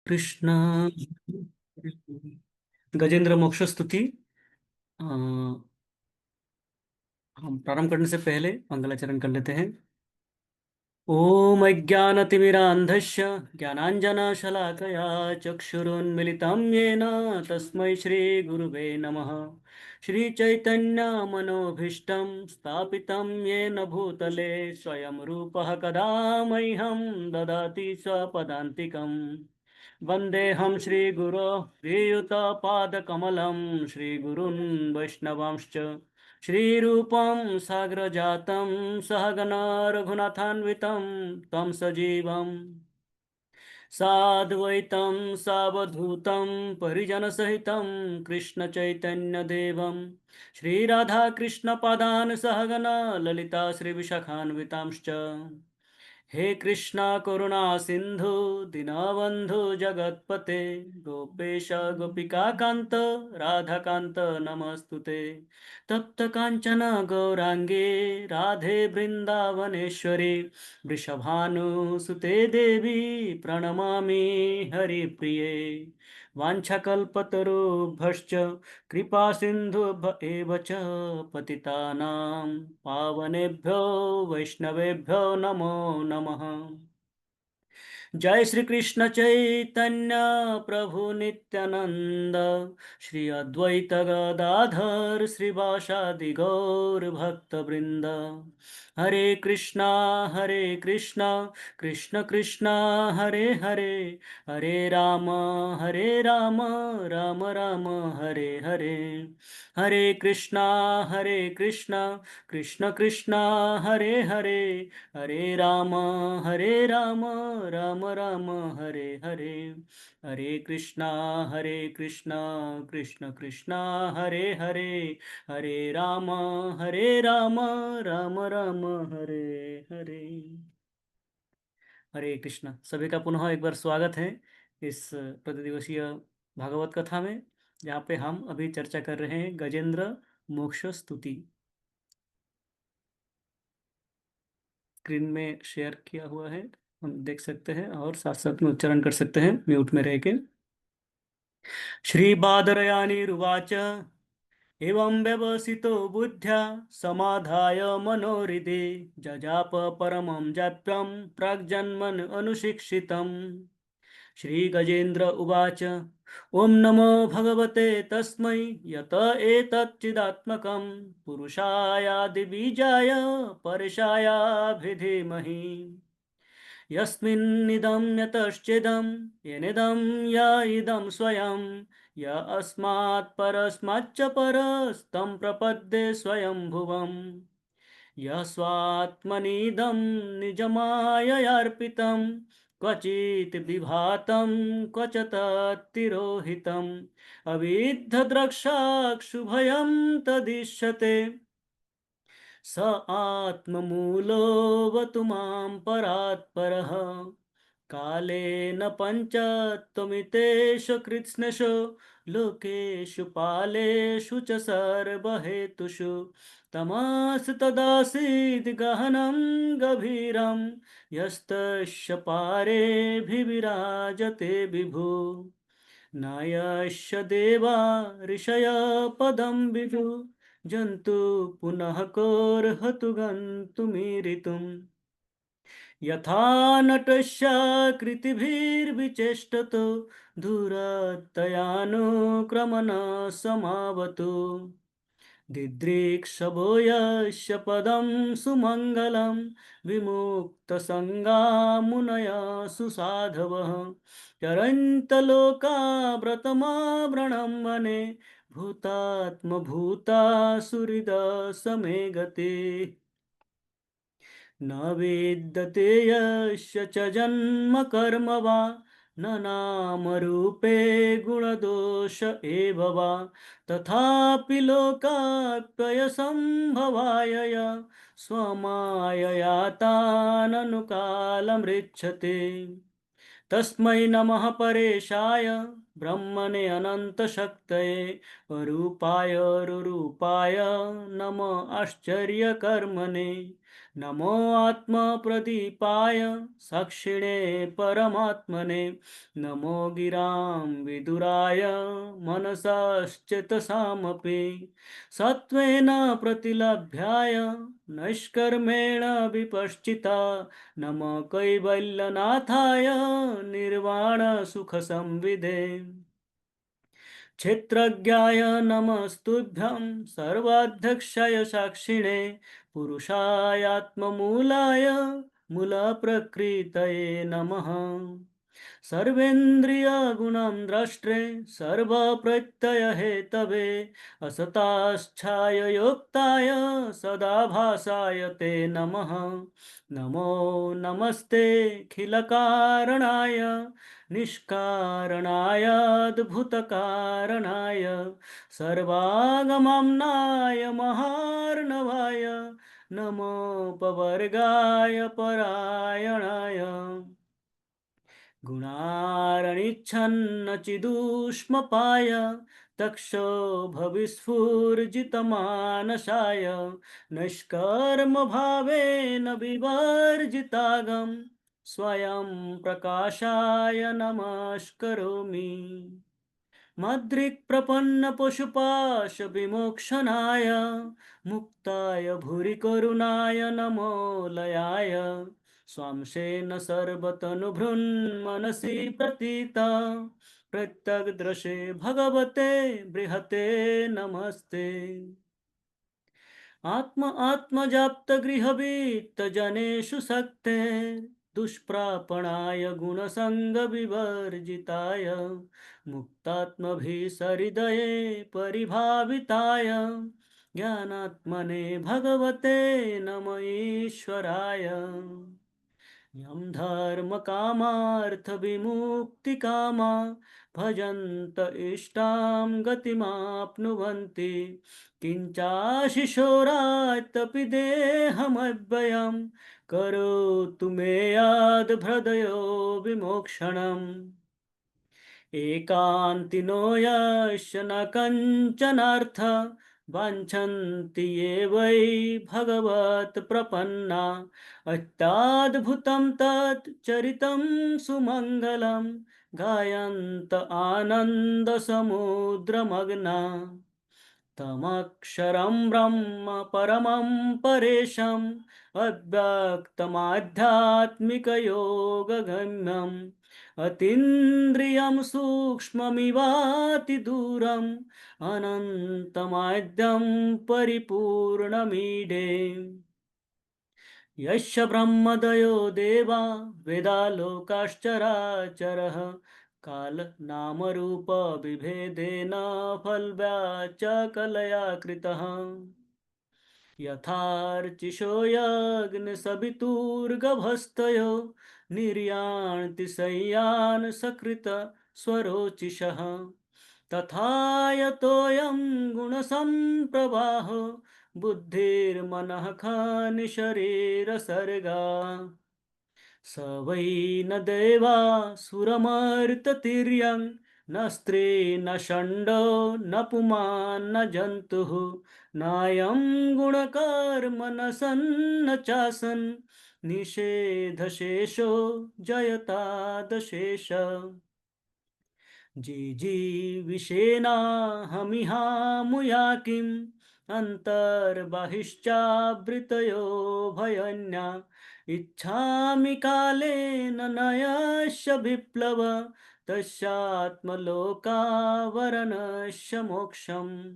कृष्ण। गजेंद्र मोक्ष स्तुति। अ, हम प्रारंभ करने से पहले मंगलाचरण कर लेते हैं। ओम अज्ञानतिमिरान्धस्य ज्ञानाञ्जनशलाकया चक्षुरुन्मिलितं येन तस्मै श्रीगुरुवे नमः। श्रीचैतन्यमनोभीष्टं स्थापितं येन भूतले स्वयं रूपः कदा मह्यं ददाति स्वपदान्तिकम्। वन्देऽहं श्रीगुरो श्रीयुतपादकमलं श्रीगुरुन् वैष्णवांश्च श्रीरूपं साग्रजातं सहगना रघुनाथान्वितं तं सजीवं साद्वैतं सावधूतं परिजनसहितं कृष्णचैतन्यदेवं श्रीराधाकृष्णपादान् सहगना ललिता श्रीविशाखान्वितांश्च। हे कृष्णा करुणा सिंधु दीनबंधु जगतपते गोपेश गोपिका कांत राधा कांत नमस्तुते। तप्त कांचन गौरांगे राधे वृंदावनेश्वरी वृषभानुसुते देवी प्रणमामि हरिप्रिये। वाञ्छाकल्पतरुभ्यश्च कृपा सिन्धुभ्य एव च पतितानां पावनेभ्यो वैष्णवेभ्यो नमो नमः। जय श्री कृष्ण चैतन्य प्रभु नित्यानंद श्री अद्वैत गदाधर श्रीवासादि गौर भक्त वृंद। हरे कृष्णा कृष्ण कृष्ण हरे हरे हरे राम राम राम हरे हरे। हरे कृष्णा कृष्ण कृष्ण हरे हरे हरे राम राम राम हरे हरे। हरे कृष्णा कृष्ण कृष्ण हरे हरे हरे राम राम राम हरे हरे। हरे कृष्णा। सभी का पुनः एक बार स्वागत है इस प्रतिदिवसीय भागवत कथा में, जहाँ पे हम अभी चर्चा कर रहे हैं गजेंद्र मोक्ष स्तुति। स्क्रीन में शेयर किया हुआ है, हम देख सकते हैं और साथ साथ में उच्चारण कर सकते हैं म्यूट में रह के। श्री बादरयानिरुवाच एवं व्यवसितो बुद्ध्या समाधाय मनोहृदि जजाप परमं जाप्यं प्राग्जन्मन् अनुशिक्षितम्। श्री गजेन्द्र उवाच ओम नमो भगवते तस्मै यत एतच्चिदात्मकं पुरुषायादिबीजाय परशायाभिधीमहि। यस्मिन्निदं यतश्चिदं येनेदं य इदं स्वयं य अस्मात् परस्माच्च परस्तं प्रपद्ये स्वयंभुवम्। यः स्वात्मनीदं निजमाययार्पितं क्वचित् विभातं क्व च तत्तिरोहितम् अविद्धद्रक्षाक्षुभयं तदिष्यते स आत्ममूलोऽवतु मां परात्परः। कालेन पञ्चत्वमितेषु कृत्स्नेषु लोकेषु पालेषु च सर्वहेतुषु तमस्तदासीद् गहनं गभीरं यस्तस्य पारेभिविराजते विभु। न यस्य देवा ऋषय पदं विदु जन्तु पुनः कोर्हतु गन्तुमीरितुम्। यथा नटस्य कृतिभिर्विचेष्टतो धूरतयानुक्रमण समावतु दिदृक्षवो यस्य पदं सुमङ्गलं विमुक्तसङ्गा मुनयः सुसाधवः चरन्तलोकाव्रतमावृणं वने भूतात्मभूता सुहृदसमे गते। न विद्यते यस्य च जन्म कर्म वा न नामरूपे गुणदोष एव वा तथापि लोकाप्ययसम्भवाय स्वमायया ताननुकालमृच्छते। तस्मै नमः परेशाय ब्रह्मणे अनन्तशक्तये अरूपाय रुरूपाय नमः आश्चर्यकर्मणे नमो आत्मप्रदीपाय साक्षिणे परमात्मने। नमो गिरां विदुराय मनसश्चेतसामपि। सत्त्वेन प्रतिलभ्याय नैष्कर्मेण विपश्चिता। नमो कैवल्यनाथाय निर्वाणसुखसंविदे। क्षेत्रज्ञाय नमस्तुभ्यं सर्वाध्यक्षाय साक्षिणे। पुरुषायात्ममूलाय मूलप्रकृतये नमः। सर्वेन्द्रियगुणं द्रष्टे सर्वप्रत्ययहेतवे। असताच्छाययोक्ताय सदा भासाय ते नमः। नमो नमस्तेऽखिलकारणाय निष्कारणाय अद्भुतकारणाय सर्वागमनाय महार्णवाय नमोपवर्गाय परायणाय। गुणारणिच्छन्नचिदूष्मपाय तक्षोभविस्फुर्जितमानसाय निष्कर्मभावेन विवर्जितागं स्वयं प्रकाशाय नमस्करोमि। मद्रिक्प्रपन्नपशुपाशविमोक्षणाय मुक्ताय भूरिकरुणाय नमो लयाय। स्वांशेन सर्वतनुभृन्मनसि प्रतीता प्रत्यग्दृशे भगवते बृहते नमस्ते। आत्मजाप्तगृहवीत्तजनेषु शक्ते दुष्प्रापणाय गुणसङ्गविवर्जिताय मुक्तात्मभिसहृदये परिभाविताय ज्ञानात्मने भगवते नम ईश्वराय। यं धर्मकामार्थविमुक्तिकामा भजन्त इष्टां गतिमाप्नुवन्ति। किञ्चाशिशोरात्तपि देहमव्ययं करोतु मे याद्भृदयो विमोक्षणम्। एकान्तिनो यस्य न कञ्चनार्थ वाञ्छन्ति ये वै भगवत्प्रपन्ना। अत्याद्भुतं तत् चरितं सुमङ्गलं गायन्त आनन्दसमुद्रमग्ना। तमक्षरं ब्रह्म परमं परेशम् अव्यक्तमाध्यात्मिकयोगगम्यम्। अतीन्द्रियं सूक्ष्ममिवातिदूरम् अनन्तमाद्यं परिपूर्णमीडे। यस्य ब्रह्मदयो देवा वेदालोकाश्चराचरः कालनामरूपविभेदेन फलव्याचकलया कृतः। यथार्चिषो यज्ञसवितुर्गभस्तयो निर्यान्ति शय्यान् सकृत स्वरोचिषः। तथा यतोऽयं गुणसम्प्रवाहो बुद्धिर्मनः खनिशरीरसर्गा। स वै न देवासुरमर्त्यतिर्यं न स्त्री न षण्डो न पुमान् न जन्तुः। नायं गुणकर्म न सन्न चासन् निषेधशेषो जयतादशेष। जिजीविषेणाहमिहामुया किम् अन्तर्बहिश्चावृतयो भयन्या। इच्छामि कालेन न यस्य विप्लव तस्यात्मलोकावरणस्य मोक्षम्।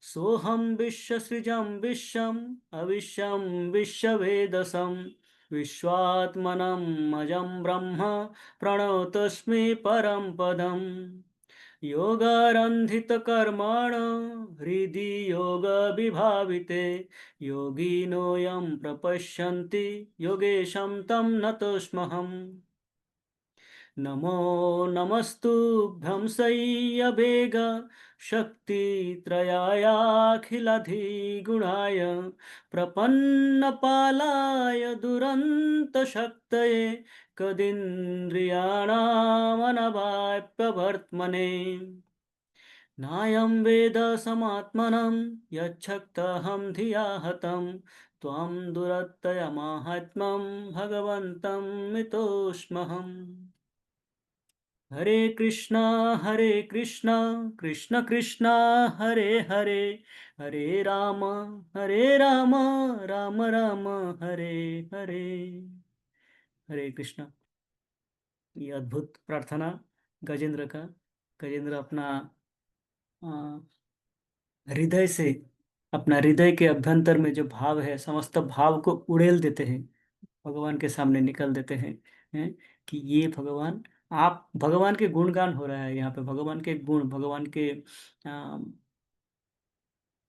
सोऽहं विश्वसृजं विश्वम् अविश्यं विश्ववेदसं विश्वात्मनं अजं ब्रह्म प्रणतोऽस्मि परं पदम्। योगारन्धितकर्मण हृदि योगविभाविते योगिनो यं प्रपश्यन्ति योगेशं तं नतोऽस्म्यहम्। नमो नमस्तुभ्यं शय्यवेग शक्तित्रयायाखिलाधिगुणाय प्रपन्नपालाय दुरन्तशक्तये कदीन्द्रियाणामनवाप्यवर्त्मने। नायं वेद समात्मनं यच्छक्तहं धिया हतं त्वं दुरत्यय माहात्म्यं भगवन्तं मितोष्महम्। हरे कृष्णा कृष्ण कृष्णा हरे हरे, हरे राम राम राम हरे हरे। हरे कृष्णा। ये अद्भुत प्रार्थना गजेंद्र का। गजेंद्र अपना अ, हृदय से, अपना हृदय के अभ्यंतर में जो भाव है समस्त भाव को उड़ेल देते हैं, भगवान के सामने निकल देते हैं कि ये भगवान, आप भगवान के गुणगान हो रहा है यहाँ पे, भगवान के गुण, भगवान के अ,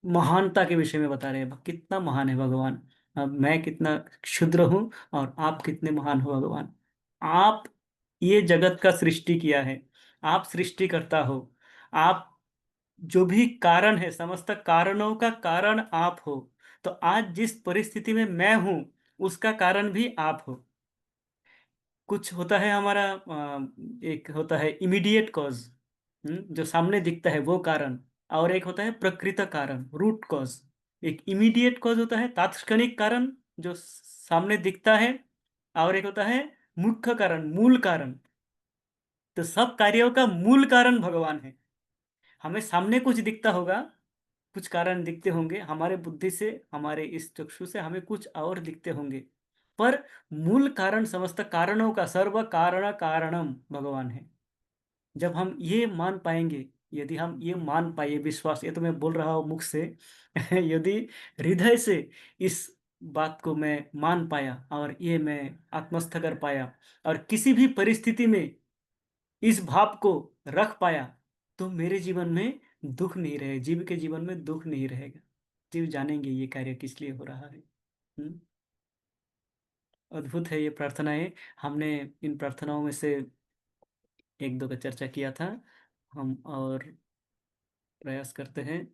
महानता के विषय में बता रहे हैं, कितना महान है भगवान। अब मैं कितना क्षुद्र हूँ और आप कितने महान हो भगवान। आप ये जगत का सृष्टि किया है, आप सृष्टि करता हो, आप जो भी कारण है समस्त कारणों का कारण आप हो। तो आज जिस परिस्थिति में मैं हूं उसका कारण भी आप हो। कुछ होता है हमारा एक होता है इमीडिएट कॉज, जो सामने दिखता है वो कारण, और एक होता है प्रकृत कारण, रूट कॉज। एक इमीडिएट कॉज होता है तात्क्षणिक कारण जो सामने दिखता है, और एक होता है मुख्य कारण, मूल कारण। तो सब कार्यों का मूल कारण भगवान है। हमें सामने कुछ दिखता होगा, कुछ कारण दिखते होंगे हमारे बुद्धि से, हमारे इस चक्षु से हमें कुछ और दिखते होंगे, पर मूल कारण, समस्त कारणों का सर्व कारण कारणम भगवान है। जब हम ये मान पाएंगे, यदि हम ये मान पाए, विश्वास, ये तो मैं बोल रहा हूँ मुख से यदि हृदय से इस बात को मैं मान पाया और ये मैं आत्मस्थ कर पाया, और किसी भी परिस्थिति में इस भाव को रख पाया, तो मेरे जीवन में दुख नहीं रहेगा, जीव के जीवन में दुख नहीं रहेगा। जीव जानेंगे ये कार्य किस लिए हो रहा है। हम्म, अद्भुत है ये प्रार्थनाएं। हमने इन प्रार्थनाओं में से एक दो का चर्चा किया था, हम और प्रयास करते हैं।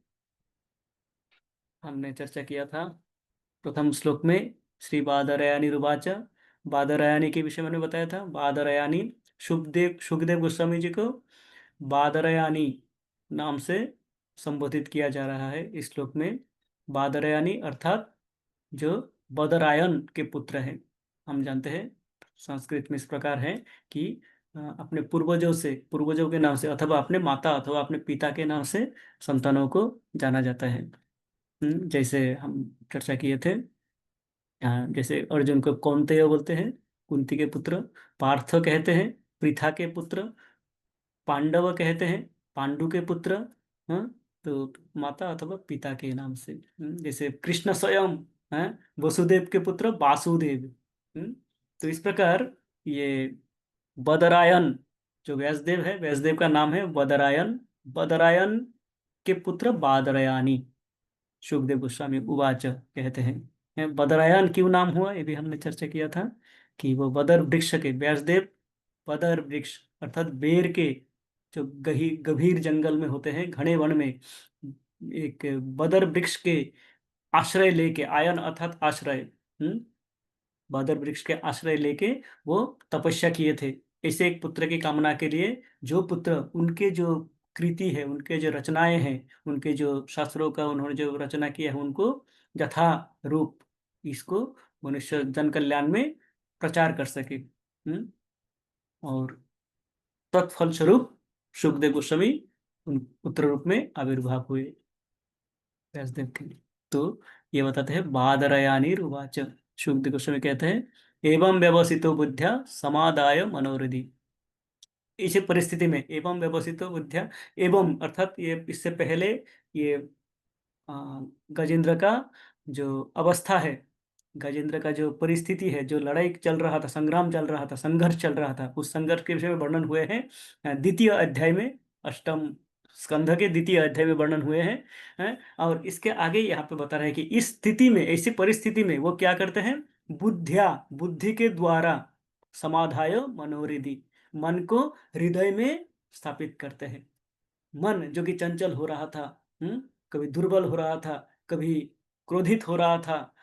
हमने चर्चा किया था प्रथम श्लोक में, श्री बादरायणी रुवाच। बादरायणी के विषय में मैंने बताया था। बादरायणी, सुखदेव गोस्वामी जी को बादरायणी नाम से संबोधित किया जा रहा है इस श्लोक में। बादरायणी अर्थात जो बदरायन के पुत्र हैं। हम जानते हैं संस्कृत में इस प्रकार है कि अपने पूर्वजों से, पूर्वजों के नाम से, अथवा अपने माता अथवा अपने पिता के नाम से संतानों को जाना जाता है। जैसे हम चर्चा किए थे, जैसे अर्जुन को कौन्तेय बोलते हैं, कुंती के पुत्र। पार्थ कहते हैं पृथा के पुत्र। पांडव कहते हैं पांडु के पुत्र। हाँ, तो माता अथवा पिता के नाम से। जैसे कृष्ण स्वयं हैं वसुदेव के पुत्र वासुदेव। तो इस प्रकार ये बदरायन, जो व्यासदेव है, व्यासदेव का नाम है बदरायन। बदरायन के पुत्र बादरायणी। सुखदेव गोस्वामी उवाच कहते हैं। बदरायन क्यों नाम हुआ ये भी हमने चर्चा किया था, कि वो बदर वृक्ष के, व्यासदेव बदर वृक्ष अर्थात बेर के, जो गभीर जंगल में होते हैं, घने वन में, एक बदर वृक्ष के आश्रय लेके, आयन अर्थात आश्रय, बदर वृक्ष के आश्रय लेके वो तपस्या किए थे, ऐसे एक पुत्र की कामना के लिए। जो पुत्र, उनके जो कृति है, उनके जो रचनाएं हैं, उनके जो शास्त्रों का उन्होंने जो रचना किया है, उनको यथा रूप इसको मनुष्य जन कल्याण में प्रचार कर सके। और तत्फल स्वरूप सुखदेव गोस्वामी उन पुत्र रूप में आविर्भाव हुए व्यासदेव के लिए। तो ये बताते हैं बादरयानी रुवाच। सुखदेव गोस्वामी कहते हैं एवं व्यवसितो बुद्ध्या समादाय मनोरधि। इसी परिस्थिति में एवं व्यवसितो बुद्ध्या, एवं अर्थात ये इससे पहले ये गजेंद्र का जो अवस्था है, गजेंद्र का जो परिस्थिति है, जो लड़ाई चल रहा था, संग्राम चल रहा था, संघर्ष चल रहा था, उस संघर्ष के विषय में वर्णन हुए हैं द्वितीय अध्याय में, अष्टम स्कंध के द्वितीय अध्याय में वर्णन हुए हैं। और इसके आगे यहाँ पे बता रहे हैं कि इस स्थिति में, ऐसी परिस्थिति में वो क्या करते हैं, बुद्धिया, बुद्धि के द्वारा, समाधाय मनोरिधि, मन को हृदय में स्थापित करते हैं। मन जो कि चंचल हो रहा था, कभी दुर्बल हो रहा था, कभी क्रोधित हो रहा था,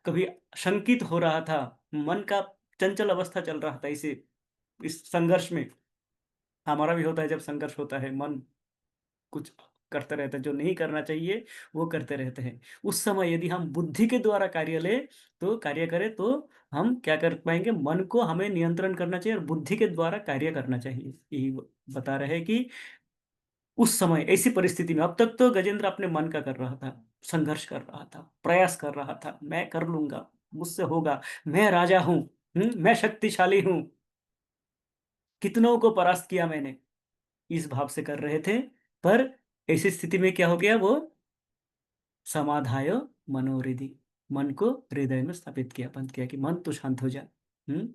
कभी शंकित हो रहा था, मन का चंचल अवस्था चल रहा था। इसे, इस संघर्ष में हमारा भी होता है, जब संघर्ष होता है मन कुछ करते रहते हैं, जो नहीं करना चाहिए वो करते रहते हैं। उस समय यदि हम बुद्धि के द्वारा कार्य करें तो हम क्या कर पाएंगे, मन को हमें नियंत्रण करना चाहिए और बुद्धि के द्वारा कार्य करना चाहिए। यही वो बता रहे हैं कि उस समय ऐसी परिस्थिति में, अब तक तो गजेंद्र अपने मन का कर रहा था, संघर्ष कर रहा था, प्रयास कर रहा था, मैं कर लूंगा, मुझसे होगा, मैं राजा हूं, मैं शक्तिशाली हूं, कितनों को परास्त किया मैंने, इस भाव से कर रहे थे। पर ऐसी स्थिति में क्या हो गया, वो समाधाय मनोहृदि, मन को हृदय में स्थापित किया, बंद किया कि मन तो शांत हो जा। हम्म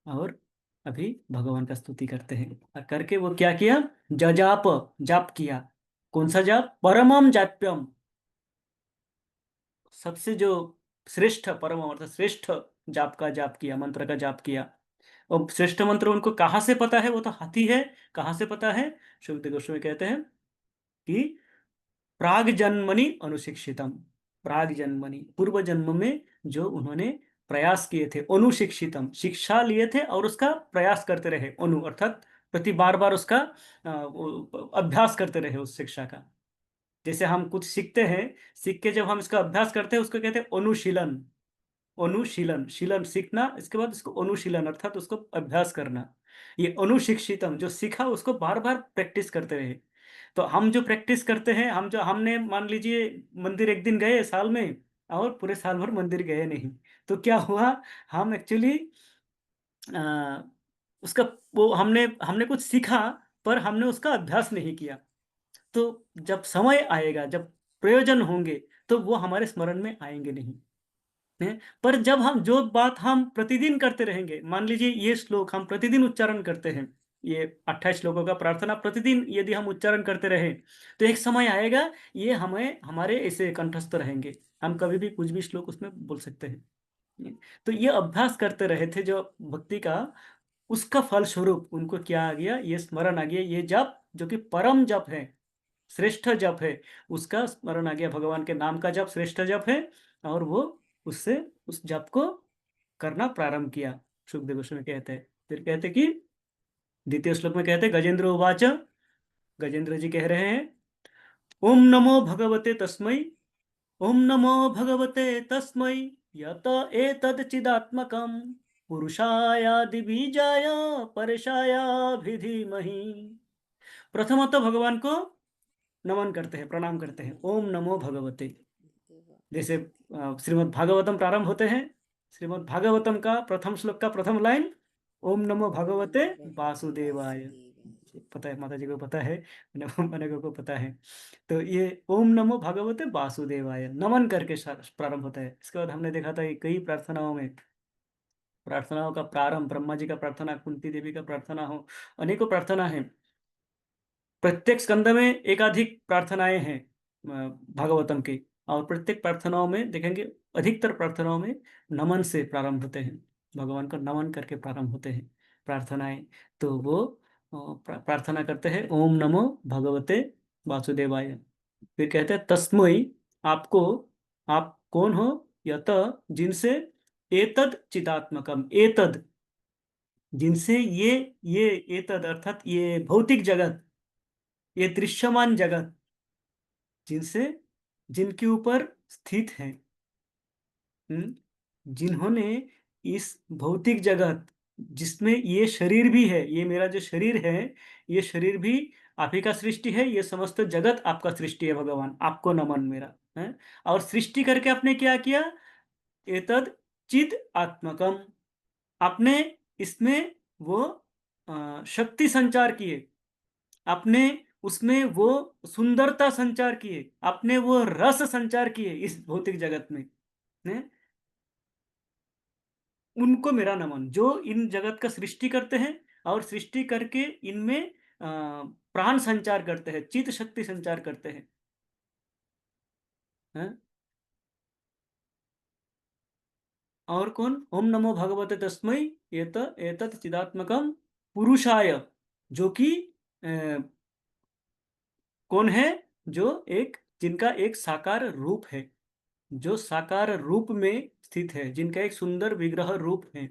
और अभी भगवान का स्तुति करते हैं, और करके वो क्या किया, जजाप, जाप किया। कौन सा जाप, परमम जाप्यम, सबसे जो श्रेष्ठ, परम अर्थात श्रेष्ठ जाप का जाप किया, मंत्र का जाप किया। और श्रेष्ठ मंत्र उनको कहाँ से पता है, वो तो हाथी है, कहाँ से पता है, शुभदेव गोस्वामी कहते हैं कि प्राग जन्मनि अनुशिक्षितम, प्राग जन्मनि, पूर्व जन्म में जो उन्होंने प्रयास किए थे, अनुशिक्षितम, शिक्षा लिए थे और उसका प्रयास करते रहे, अनु अर्थात प्रति बार बार उसका अभ्यास करते रहे उस शिक्षा का। जैसे हम कुछ सीखते हैं, सीख के जब हम इसका अभ्यास करते हैं उसको कहते हैं अनुशीलन। अनुशीलन, शीलन सीखना, इसके बाद उसको अनुशीलन अर्थात उसको अभ्यास करना। ये अनुशिक्षितम, जो सीखा उसको बार बार प्रैक्टिस करते रहे। तो हम जो प्रैक्टिस करते हैं, हम जो हमने मान लीजिए मंदिर एक दिन गए साल में, और पूरे साल भर मंदिर गए नहीं, तो क्या हुआ, हम एक्चुअली उसका, वो हमने हमने कुछ सीखा पर हमने उसका अभ्यास नहीं किया। तो जब समय आएगा, जब प्रयोजन होंगे, तो वो हमारे स्मरण में आएंगे नहीं है। पर जब हम जो बात हम प्रतिदिन करते रहेंगे, मान लीजिए ये श्लोक हम प्रतिदिन उच्चारण करते हैं, ये 28 श्लोकों का प्रार्थना प्रतिदिन यदि हम उच्चारण करते रहे, तो एक समय आएगा ये हमें हमारे ऐसे कंठस्थ रहेंगे, हम कभी भी कुछ भी श्लोक उसमें बोल सकते हैं। तो ये अभ्यास करते रहे थे जो भक्ति का, उसका फल स्वरूप उनको क्या आ गया, ये स्मरण आ गया, ये जप जो कि परम जप है, श्रेष्ठ जप है, उसका स्मरण आ गया, भगवान के नाम का जप श्रेष्ठ जप है। और वो उससे उस जप को करना प्रारंभ किया। सुखदेव गोस्वामी कहते हैं, फिर कहते कि द्वितीय श्लोक में कहते हैं, गजेंद्र उवाच, गजेंद्र जी कह रहे हैं, ओम नमो भगवते तस्मै, ओम नमो भगवते तस्मै, यत एतद् चिदात्मकम् पुरुषायादि बीजाय परशायाभिधीमहि। प्रथमतः भगवान को नमन करते हैं, प्रणाम करते हैं, ओम नमो भगवते। जैसे श्रीमद् भागवतम प्रारंभ होते हैं, श्रीमद् भागवतम का प्रथम श्लोक का प्रथम लाइन, ओम नमो ओम भगवते नमो भगवते वासुदेवाय। वासुदेवाय। पता है, माता जी को पता है, मैंने को पता है। तो ये ओम नमो भगवते वासुदेवाय नमन करके प्रारंभ होता है। इसके बाद हमने देखा था कि कई प्रार्थनाओं में, प्रार्थनाओं का प्रारंभ, ब्रह्मा जी का प्रार्थना, कुंती देवी का प्रार्थना हो, अनेकों प्रार्थना है। प्रत्येक स्कंद में एकाधिक प्रार्थनाएं हैं भागवतम की, और प्रत्येक प्रार्थनाओं में देखेंगे, अधिकतर प्रार्थनाओं में नमन से प्रारंभ होते हैं, भगवान को नमन करके प्रारंभ होते हैं प्रार्थनाएं। तो वो प्रार्थना करते हैं, ओम नमो भगवते वासुदेवाय। फिर कहते हैं तस्मै, आपको, आप कौन हो, यत, जिनसे, एतद चिदात्मकम, एतद, जिनसे ये एतद अर्थात ये भौतिक जगत, ये दृश्यमान जगत, जिनसे, जिनके ऊपर स्थित है, जिन्होंने इस भौतिक जगत, जिसमें ये शरीर भी है, ये मेरा जो शरीर है, ये शरीर भी आप ही का सृष्टि है, ये समस्त जगत आपका सृष्टि है भगवान, आपको नमन मेरा है। और सृष्टि करके आपने क्या किया, एतद चिद आत्मकम, आपने इसमें वो शक्ति संचार किए, आपने उसमें वो सुंदरता संचार किए, आपने वो रस संचार किए इस भौतिक जगत में, ने? उनको मेरा नमन, जो इन जगत का सृष्टि करते हैं और सृष्टि करके इनमें प्राण संचार करते हैं, चित शक्ति संचार करते हैं, हैं? और कौन, ओम नमो भगवते तस्मै, एतत् चिदात्मकम पुरुषाय, जो कि अ, कौन है, जो एक, जिनका एक साकार रूप है, जो साकार रूप में स्थित है, जिनका एक सुंदर विग्रह रूप है,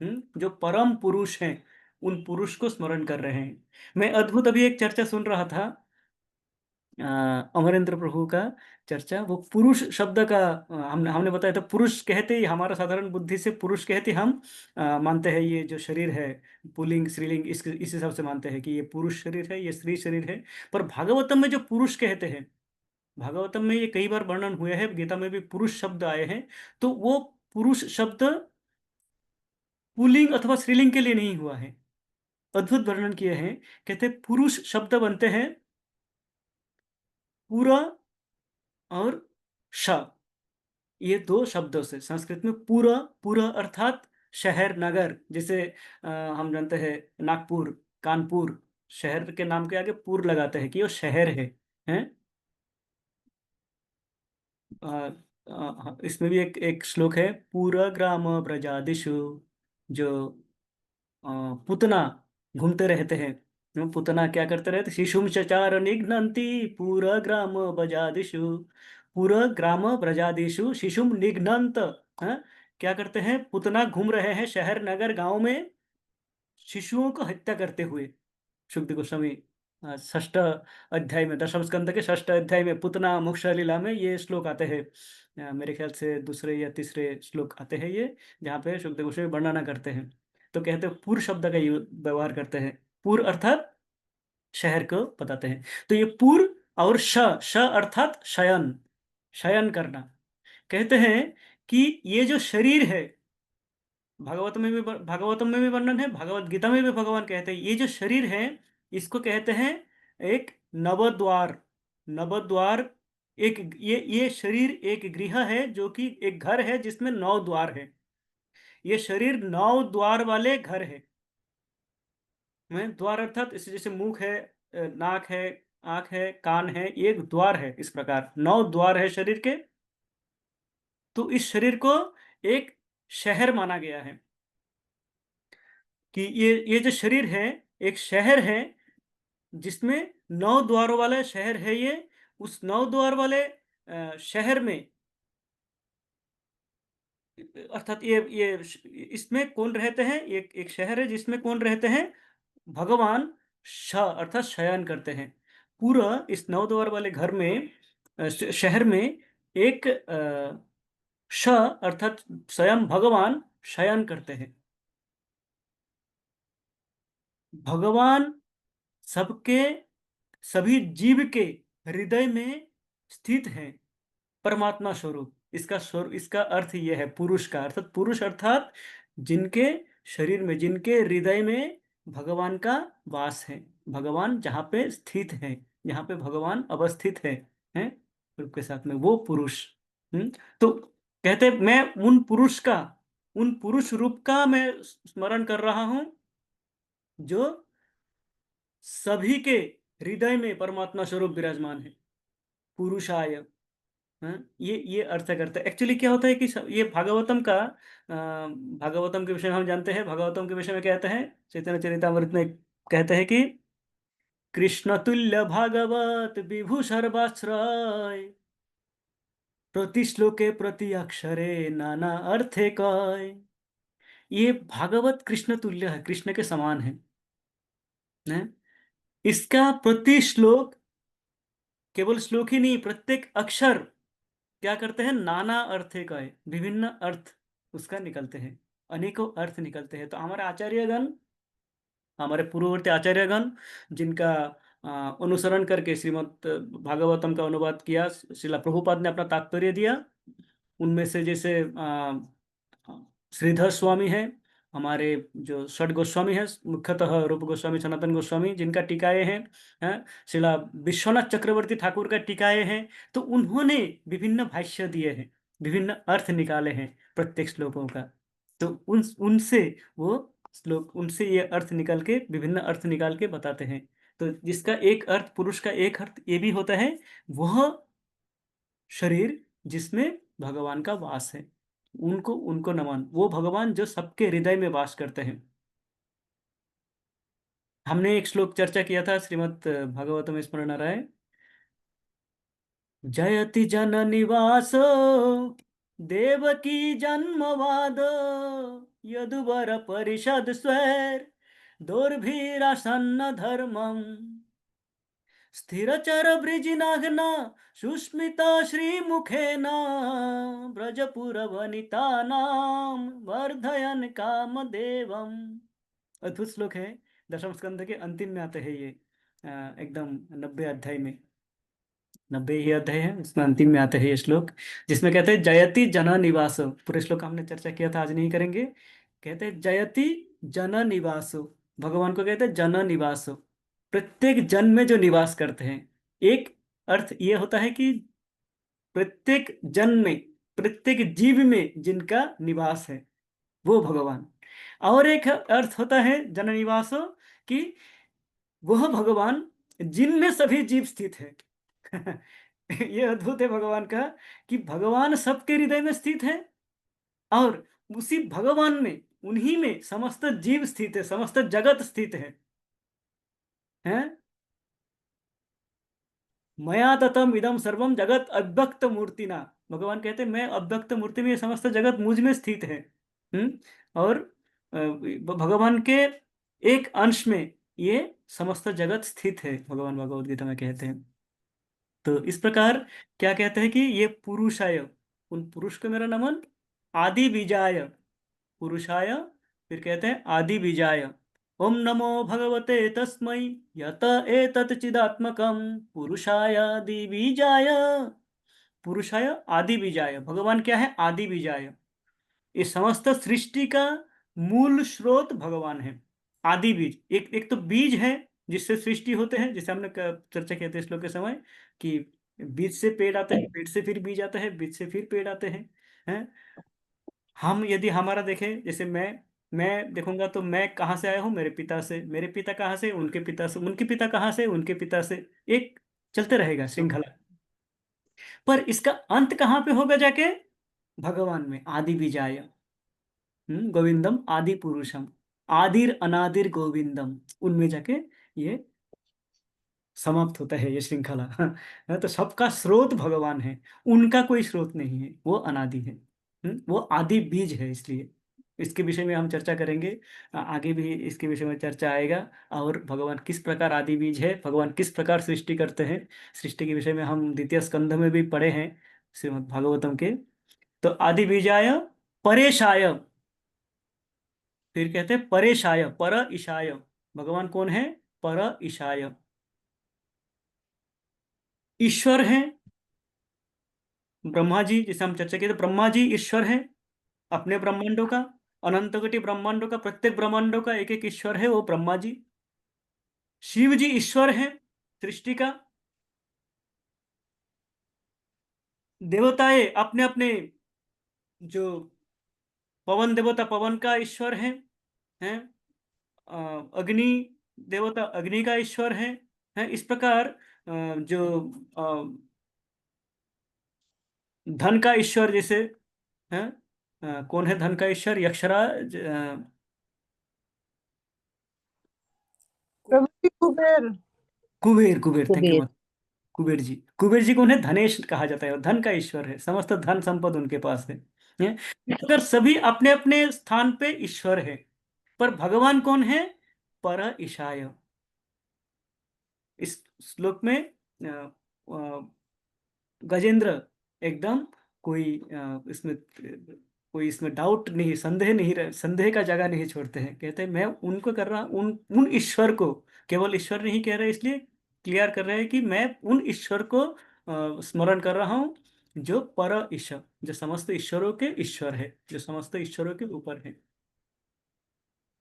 जो परम पुरुष हैं, उन पुरुष को स्मरण कर रहे हैं। मैं अद्भुत अभी एक चर्चा सुन रहा था, अमरेंद्र प्रभु का चर्चा, वो पुरुष शब्द का हमने हमने बताया था, पुरुष कहते ही हमारा साधारण बुद्धि से पुरुष कहते ही हम मानते हैं ये जो शरीर है, पुल्लिंग स्त्रीलिंग इस हिसाब से मानते हैं कि ये पुरुष शरीर है, ये स्त्री शरीर है। पर भागवतम में जो पुरुष कहते हैं, भागवतम में ये कई बार वर्णन हुए हैं, गीता में भी पुरुष शब्द आए हैं। तो वो पुरुष शब्द पुल्लिंग अथवा स्त्रीलिंग के लिए नहीं हुआ है, अद्भुत वर्णन किए हैं। कहते हैं पुरुष शब्द बनते हैं पूरा और श, ये दो शब्दों से। संस्कृत में पूरा, पूरा अर्थात शहर नगर, जैसे हम जानते हैं नागपुर, कानपुर, शहर के नाम के आगे पूर लगाते हैं कि वो शहर है, हैं? इसमें भी एक एक श्लोक है, पूरा ग्राम ब्रजादिषु, जो अ, पुतना घूमते रहते हैं, पुतना क्या करते रहते, शिशुम चचार निघ्नन्ति पूरा ग्राम ब्रजादिषु, पूरा ग्राम ब्रजादिषु शिशुम निघ्नन्त। हाँ? क्या करते हैं, पुतना घूम रहे हैं शहर नगर गांव में शिशुओं को हत्या करते हुए। शुक्ति गोस्वामी षष्ठ अध्याय में, दशम स्कंद के षष्ठ अध्याय में पुतना मोक्ष लीला में ये श्लोक आते हैं। मेरे ख्याल से दूसरे या तीसरे श्लोक आते हैं ये, जहाँ पे शुक्ति गोस्वामी वर्णना करते हैं। तो कहते हैं पुर शब्द का व्यवहार करते हैं, पुर अर्थात शहर को बताते हैं। तो ये पुर और श, श अर्थात शयन, शयन करना। कहते हैं कि ये जो शरीर है, भागवतम में भी वर्णन है, भगवत गीता में भी भगवान कहते हैं ये जो शरीर है, इसको कहते हैं एक नवद्वार, नवद्वार। एक ये शरीर एक गृह है, जो कि एक घर है जिसमें 9 द्वार है। ये शरीर 9 द्वार वाले घर है। में द्वार अर्थात इसे, जैसे मुख है, नाक है, आंख है, कान है, ये एक द्वार है, इस प्रकार 9 द्वार है शरीर के। तो इस शरीर को एक शहर माना गया है, कि ये जो शरीर है एक शहर है, जिसमें 9 द्वारों वाला शहर है ये। उस 9 द्वार वाले शहर में, अर्थात ये इसमें कौन रहते हैं, एक एक शहर है जिसमें कौन रहते हैं, भगवान श अर्थात शयन करते हैं। पूरा इस 9 द्वार वाले घर में, शहर में एक श अर्थात स्वयं भगवान शयन करते हैं। भगवान सबके, सभी जीव के हृदय में स्थित है, परमात्मा स्वरूप। इसका स्वरूप, इसका अर्थ यह है पुरुष का, अर्थात पुरुष अर्थात जिनके शरीर में, जिनके हृदय में भगवान का वास है, भगवान जहाँ पे स्थित है, जहाँ पे भगवान अवस्थित है रूप के साथ में, वो पुरुष। तो कहते मैं उन पुरुष का, उन पुरुष रूप का मैं स्मरण कर रहा हूं, जो सभी के हृदय में परमात्मा स्वरूप विराजमान है, पुरुषाय। हाँ, ये अर्थ करता है। एक्चुअली क्या होता है कि ये भागवतम का, भागवतम के विषय में हम जानते हैं, भागवतम के विषय में कहते हैं, चैतन्य चरितामृत में कहते हैं कि कृष्ण तुल्य भागवत विभु सर्वाश्रय, प्रति श्लोके प्रति अक्षरे नाना अर्थे कय। ये भागवत कृष्ण तुल्य है, कृष्ण के समान है? इसका प्रति श्लोक, केवल श्लोक ही नहीं, प्रत्येक अक्षर क्या करते हैं, नाना अर्थे का है, विभिन्न अर्थ उसका निकलते हैं, अनेकों अर्थ निकलते हैं। तो हमारे आचार्यगण, हमारे पूर्ववर्ती आचार्यगण, जिनका अनुसरण करके श्रीमद् भागवतम का अनुवाद किया, श्रीला प्रभुपाद ने अपना तात्पर्य दिया। उनमें से जैसे श्रीधर स्वामी है, हमारे जो षड गोस्वामी है, मुख्यतः रूप गोस्वामी, सनातन गोस्वामी, जिनका टीकाए हैं, शिला विश्वनाथ चक्रवर्ती ठाकुर का टीकाए हैं। तो उन्होंने विभिन्न भाष्य दिए हैं, विभिन्न अर्थ निकाले हैं प्रत्येक श्लोकों का। तो उनसे वो श्लोक, उनसे ये अर्थ निकाल के, विभिन्न अर्थ निकाल के बताते हैं। तो जिसका एक अर्थ, पुरुष का एक अर्थ ये भी होता है, वह शरीर जिसमें भगवान का वास है, उनको उनको नमन, वो भगवान जो सबके हृदय में वास करते हैं। हमने एक श्लोक चर्चा किया था श्रीमद् भागवतम स्मरण राय, जयति जन निवास देवकी जन्मवाद, यदुवर परिषद स्वर दुर्भिरासन्न धर्मम। स्थिरचर वृजिनाग्ना सुस्मिता श्रीमुखेन ब्रजपुरवनितानां वर्धयन् कामदेवम्। अद्भुत श्लोक है, दशम स्कंद के अंतिम में आते हैं ये। एकदम 90 अध्याय में, 90 ही अध्याय है, उसमें अंतिम में आते हैं ये श्लोक, जिसमें कहते हैं जयति जन निवास। पूरे श्लोक हमने चर्चा किया था, आज नहीं करेंगे। कहते हैं जयति जन निवास, भगवान को कहते हैं जन निवास, प्रत्येक जन में जो निवास करते हैं। एक अर्थ ये होता है कि प्रत्येक जन में, प्रत्येक जीव में जिनका निवास है, वो भगवान। और एक अर्थ होता है जन निवास, कि वह भगवान जिनमें सभी जीव स्थित है। ये अद्भुत है भगवान का, कि भगवान सबके हृदय में स्थित है, और उसी भगवान में, उन्हीं में समस्त जीव स्थित है, समस्त जगत स्थित है? मया ततम इदम सर्वम जगत अव्यक्त मूर्तिना। भगवान कहते हैं मैं अव्यक्त मूर्ति में, ये समस्त जगत मुझ में स्थित है। और भगवान के एक अंश में ये समस्त जगत स्थित है, भगवान भगवद गीता में कहते हैं। तो इस प्रकार क्या कहते हैं कि ये पुरुषाय, उन पुरुष को मेरा नमन, आदि बीजाय, पुरुषाय, फिर कहते हैं आदि बीजाय। ओम नमो भगवते तस्मै यत एतत् चिदात्मकं पुरुषाय आदि बीजाय। पुरुषाय आदि बीजाय, भगवान क्या है? आदि बीजाय। इस समस्त सृष्टि का मूल स्रोत भगवान है। आदि बीज, एक एक तो बीज है जिससे सृष्टि होते हैं, जिसे हमने चर्चा किया था श्लोक के समय, कि बीज से पेड़ आते हैं, पेड़ से फिर बीज आता है, बीज से फिर पेड़ आते हैं। हम यदि हमारा देखें, जैसे मैं देखूंगा तो मैं कहाँ से आया हूँ? मेरे पिता से, मेरे पिता कहाँ से? उनके पिता से, उनके पिता कहाँ से? उनके पिता से। एक चलते रहेगा श्रृंखला। पर इसका अंत कहाँ पे होगा जाके? भगवान में, आदि बीजाय। गोविंदम आदि पुरुषम, आदिर अनादिर गोविंदम, उनमें जाके ये समाप्त होता है ये श्रृंखला। तो सबका स्रोत भगवान है, उनका कोई स्रोत नहीं है, वो अनादि है। वो आदि बीज है, इसलिए इसके विषय में हम चर्चा करेंगे। आगे भी इसके विषय में चर्चा आएगा। और भगवान किस प्रकार आदि बीज है, भगवान किस प्रकार सृष्टि करते हैं, सृष्टि के विषय में हम द्वितीय स्कंध में भी पढ़े हैं, श्रीमद् भागवतम के। तो आदि बीजाय परेशाय, फिर कहते हैं परेशाय, पर ईशाय। भगवान कौन है? पर ईशाय, ईश्वर है। ब्रह्मा जी, जैसे हम चर्चा किए थे, ब्रह्मा जी ईश्वर है अपने ब्रह्मांडों का, अनंत कोटि ब्रह्मांडों का, प्रत्येक ब्रह्मांडों का एक एक ईश्वर है वो ब्रह्मा जी। शिव जी ईश्वर है सृष्टि का। देवताएं अपने अपने, जो पवन देवता पवन का ईश्वर है। अग्नि देवता अग्नि का ईश्वर है। इस प्रकार जो धन का ईश्वर जैसे है, कौन है धन का ईश्वर? यक्षराज, प्रभु जी कुबेर। Kuber, Kuber, thank you Kuber. मत। कुबेर जी, कुबेर जी कौन है? धनेश कहा जाता है, और धन का ईश्वर है, समस्त धन संपद उनके पास है? अगर सभी अपने अपने स्थान पे ईश्वर है, पर भगवान कौन है? पर ईशाय। इस श्लोक में अ, अ, गजेंद्र एकदम कोई इसमें डाउट नहीं, संदेह नहीं संदेह का जगह नहीं छोड़ते हैं। कहते हैं मैं उनको कर रहा, उन उन ईश्वर को, केवल ईश्वर नहीं कह रहे, इसलिए क्लियर कर रहे हैं कि मैं उन ईश्वर को स्मरण कर रहा हूँ, जो पर ईश्वर, जो समस्त ईश्वरों के ईश्वर है, जो समस्त ईश्वरों के ऊपर है।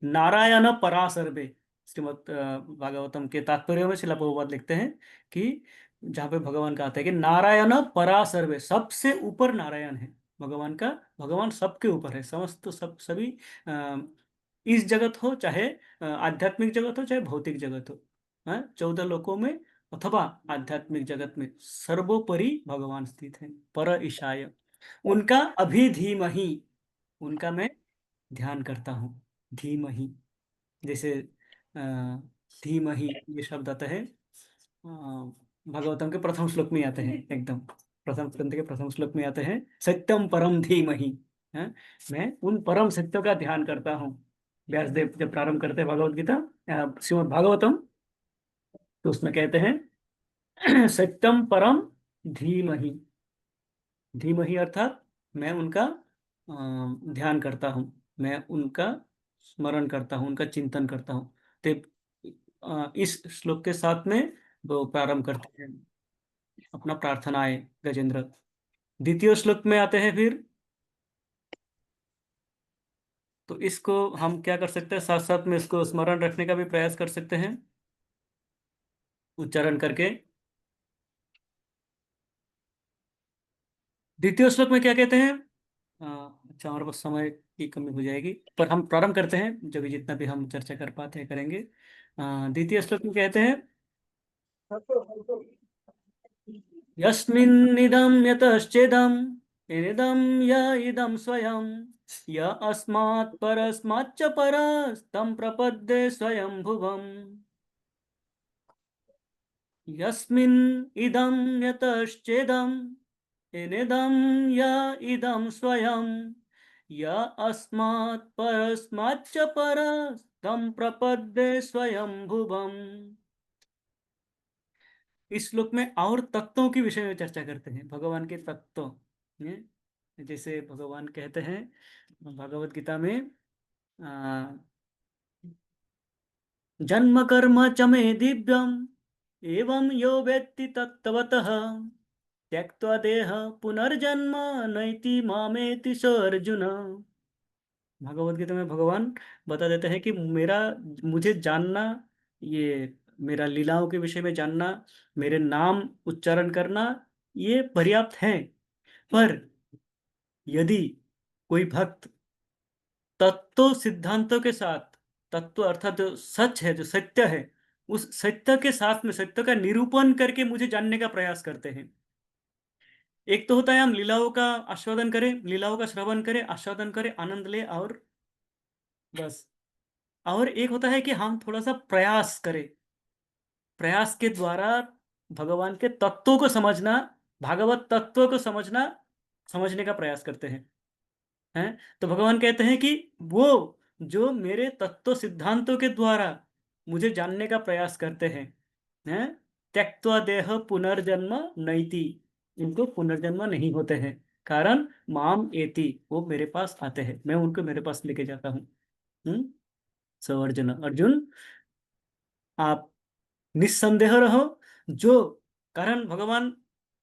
नारायण परासर्वे, श्रीमद् भागवतम के तात्पर्य में शिला प्रभुपाद लिखते हैं कि जहाँ पे भगवान कहते हैं कि नारायण परासर्वे, सबसे ऊपर नारायण है भगवान का। भगवान सबके ऊपर है, समस्त सब सभी, अ, इस जगत हो चाहे आध्यात्मिक जगत हो चाहे भौतिक जगत हो, 14 लोकों में अथवा आध्यात्मिक जगत में, सर्वोपरि भगवान स्थित है, पर ईशाय। उनका अभिधीमहि, उनका मैं ध्यान करता हूँ। धीमहि, जैसे अ, धीमहि ये शब्द आता है, भागवतम के प्रथम श्लोक में आते हैं, एकदम प्रथम स्कंद के प्रथम श्लोक में आते हैं, सत्यम परम धीमहि। हैं? मैं उन परम सत्यों का ध्यान करता हूँ। व्यासदेव जब प्रारंभ करते हैं भगवत गीता, श्रीमद् भागवतम, तो उसमें कहते हैं सत्यम परम धीमहि। धीमहि अर्थात मैं उनका ध्यान करता हूँ, मैं उनका स्मरण करता हूँ, उनका चिंतन करता हूँ। ते इस श्लोक के साथ में वो प्रारंभ करते हैं अपना प्रार्थनाएं गजेंद्र। द्वितीय श्लोक में आते हैं फिर। तो इसको हम क्या कर सकते हैं, साथ साथ में इसको स्मरण रखने का भी प्रयास कर सकते हैं उच्चारण करके। द्वितीय श्लोक में क्या कहते हैं? अच्छा, हमारे पास समय की कमी हो जाएगी, पर हम प्रारंभ करते हैं, जो भी जितना भी हम चर्चा कर पाते हैं करेंगे। द्वितीय श्लोक में कहते हैं, यस्मिन्निदं यतश्चेदं इदं य इदं स्वयं य अस्मात् परस्माच्च परस्तं प्रपद्ये स्वयं भुवम्। यस्मिन् इदं यतश्चेदं इदं य इदं स्वयं य अस्मात् परस्माच्च परस्तं प्रपद्ये स्वयं भुवम्। इस श्लोक में और तत्वों के विषय में चर्चा करते हैं, भगवान के तत्व हैं। जैसे भगवान कहते हैं भगवत गीता में, आ, जन्म कर्म च मे दिव्यम एवं यो वेत्ति तत्त्वतः त्यक्त्वा देह पुनर्जन्म नैति मामेति स अर्जुन। भगवत गीता में भगवान बता देते हैं कि मेरा मुझे जानना, ये मेरा लीलाओं के विषय में जानना, मेरे नाम उच्चारण करना, ये पर्याप्त है। पर यदि कोई भक्त तत्व सिद्धांतों के साथ, तत्व अर्थात जो सच है, जो सत्य है, उस सत्य के साथ में सत्य का निरूपण करके मुझे जानने का प्रयास करते हैं। एक तो होता है हम लीलाओं का आस्वादन करें, लीलाओं का श्रवण करें, आस्वादन करें, आनंद ले और बस। और एक होता है कि हम थोड़ा सा प्रयास करें, प्रयास के द्वारा भगवान के तत्वों को समझना, भागवत तत्वों को समझना, समझने का प्रयास करते हैं। हैं तो भगवान कहते हैं कि वो जो मेरे तत्व सिद्धांतों के द्वारा मुझे जानने का प्रयास करते हैं, त्यक्त्वा देह पुनर्जन्म नैति, इनको पुनर्जन्म नहीं होते हैं, कारण माम एति, वो मेरे पास आते हैं, मैं उनको मेरे पास लेके जाता हूँ। सो अर्जुन, अर्जुन आप निस्संदेह रहो। जो कारण भगवान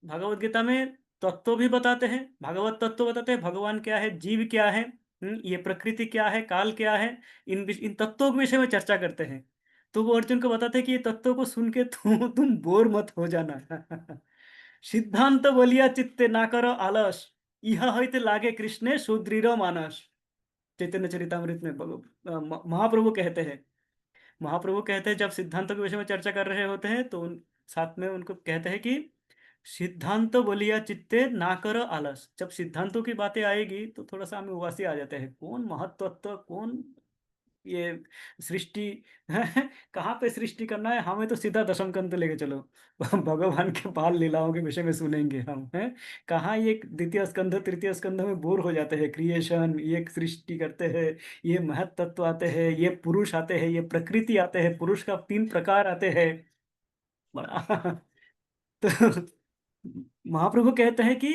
भगवत गीता में तत्व भी बताते हैं, भागवत तत्व बताते हैं, भगवान क्या है, जीव क्या है, ये प्रकृति क्या है, काल क्या है, इन तत्वों के विषय में चर्चा करते हैं। तो वो अर्जुन को बताते हैं कि ये तत्वों को सुन के तुम बोर मत हो जाना। सिद्धांत बोलिया चित्ते ना करो आलस, यह होते लागे कृष्णे सुदृढ़ मानस। चैतन्य चरितामृत में महाप्रभु कहते हैं, महाप्रभु कहते हैं जब सिद्धांतों के विषय में चर्चा कर रहे होते हैं तो साथ में उनको कहते हैं कि सिद्धांत बोलिया चित्ते ना करो आलस। जब सिद्धांतों की बातें आएगी तो थोड़ा सा हमें उबासी आ जाते हैं, कौन महत्वत्व, कौन ये सृष्टि, कहाँ पे सृष्टि करना है, हमें तो सीधा दशम कंत लेके चलो। भगवान के बाल लीलाओं के विषय में सुनेंगे हम, हैं कहाँ ये द्वितीय स्कंध तृतीय स्कंध में बोर हो जाते हैं, क्रिएशन, ये सृष्टि करते हैं, ये महत तत्व आते हैं, ये पुरुष आते हैं, ये प्रकृति आते हैं, पुरुष का 3 प्रकार आते हैं, बड़ा। तो महाप्रभु कहते हैं कि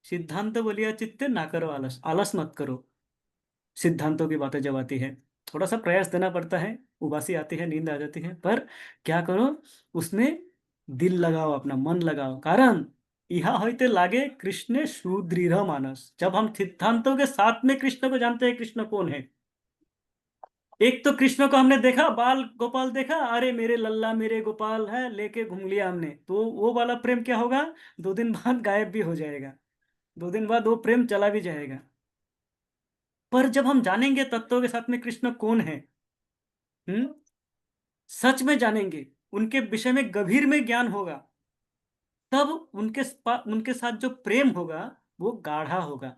सिद्धांत बोलिया चित्ते ना करो आलस, आलस मत करो। सिद्धांतों की बातें जब आती है थोड़ा सा प्रयास देना पड़ता है, उबासी आती है, नींद आ जाती है, पर क्या करो, उसमें दिल लगाओ, अपना मन लगाओ, कारण यह होते लागे कृष्ण सुदृढ़ मानस। जब हम सिद्धांतों के साथ में कृष्ण को जानते हैं, कृष्ण कौन है, एक तो कृष्ण को हमने देखा, बाल गोपाल देखा, अरे मेरे लल्ला मेरे गोपाल है, लेके घूम लिया हमने, तो वो वाला प्रेम क्या होगा, 2 दिन बाद गायब भी हो जाएगा, 2 दिन बाद वो प्रेम चला भी जाएगा। पर जब हम जानेंगे तत्वों के साथ में कृष्ण कौन है, हम्म सच में जानेंगे, उनके विषय में गंभीर में ज्ञान होगा, तब उनके साथ जो प्रेम होगा वो गाढ़ा होगा,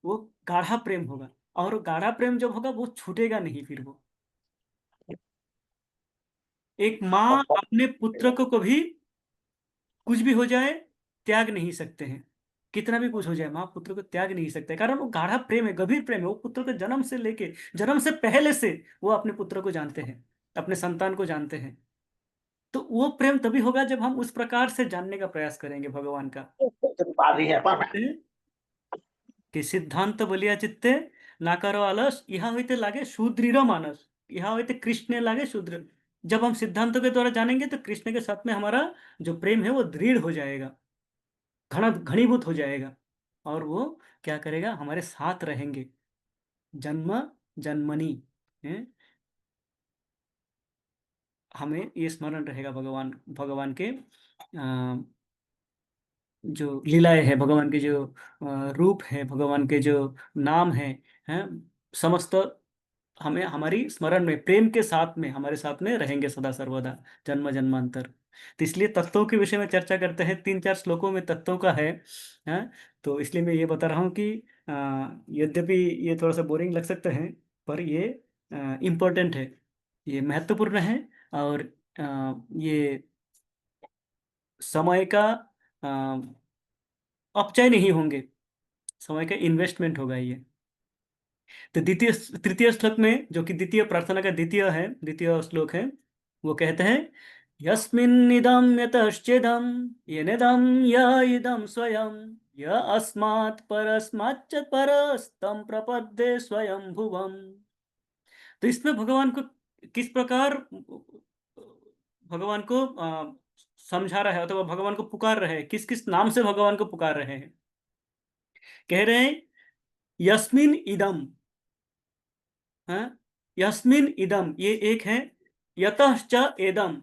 वो गाढ़ा प्रेम होगा। और गाढ़ा प्रेम जब होगा वो छूटेगा नहीं फिर वो। एक माँ अपने पुत्र को कभी कुछ भी हो जाए त्याग नहीं सकते हैं, कितना भी कुछ हो जाए माँ पुत्र को त्याग नहीं सकते, कारण वो गाढ़ा प्रेम है, गंभीर प्रेम है, वो पुत्र को जन्म से लेके, जन्म से पहले से वो अपने पुत्र को जानते हैं, अपने संतान को जानते हैं। तो वो प्रेम तभी होगा जब हम उस प्रकार से जानने का प्रयास करेंगे भगवान का। उपाधि है पर कहते हैं कि सिद्धांत बलिया चित्ते ना करो आलस, यहाँ होते लागे सुदृढ़ मानस, यहाँ होते कृष्ण लागे सुदृढ़। जब हम सिद्धांतों के द्वारा जानेंगे तो कृष्ण के साथ में हमारा जो प्रेम है वो दृढ़ हो जाएगा, घनीभूत हो जाएगा। और वो क्या करेगा, हमारे साथ रहेंगे जन्म जन्मनी है। हमें ये स्मरण रहेगा भगवान, भगवान के जो लीलाएं है, भगवान के जो रूप है, भगवान के जो नाम है समस्त हमें हमारी स्मरण में प्रेम के साथ में हमारे साथ में रहेंगे सदा सर्वदा, जन्म जन्मांतर। तो इसलिए तत्वों के विषय में चर्चा करते हैं, 3-4 श्लोकों में तत्वों का है। तो इसलिए मैं ये बता रहा हूँ कि यद्यपि ये थोड़ा सा बोरिंग लग सकते हैं, पर ये इम्पोर्टेंट है, ये महत्वपूर्ण है। और ये समय का अपचय नहीं होंगे, समय का इन्वेस्टमेंट होगा ये। तो द्वितीय तृतीय श्लोक में, जो कि द्वितीय प्रार्थना का द्वितीय श्लोक है, वो कहते हैं यस्मिन्निदं यतश्चेदं येनेदं य इदं स्वयं य अस्मात् परस्माच्च परस्तं प्रपद्ये स्वयं भुवम्। तो इसमें भगवान को किस प्रकार भगवान को समझा रहा है, अथवा भगवान को पुकार रहे हैं, किस किस नाम से भगवान को पुकार रहे हैं। कह रहे हैं यस्मिन इदम, हाँ, यस्मिन इदम ये एक है, यतश्च एदम,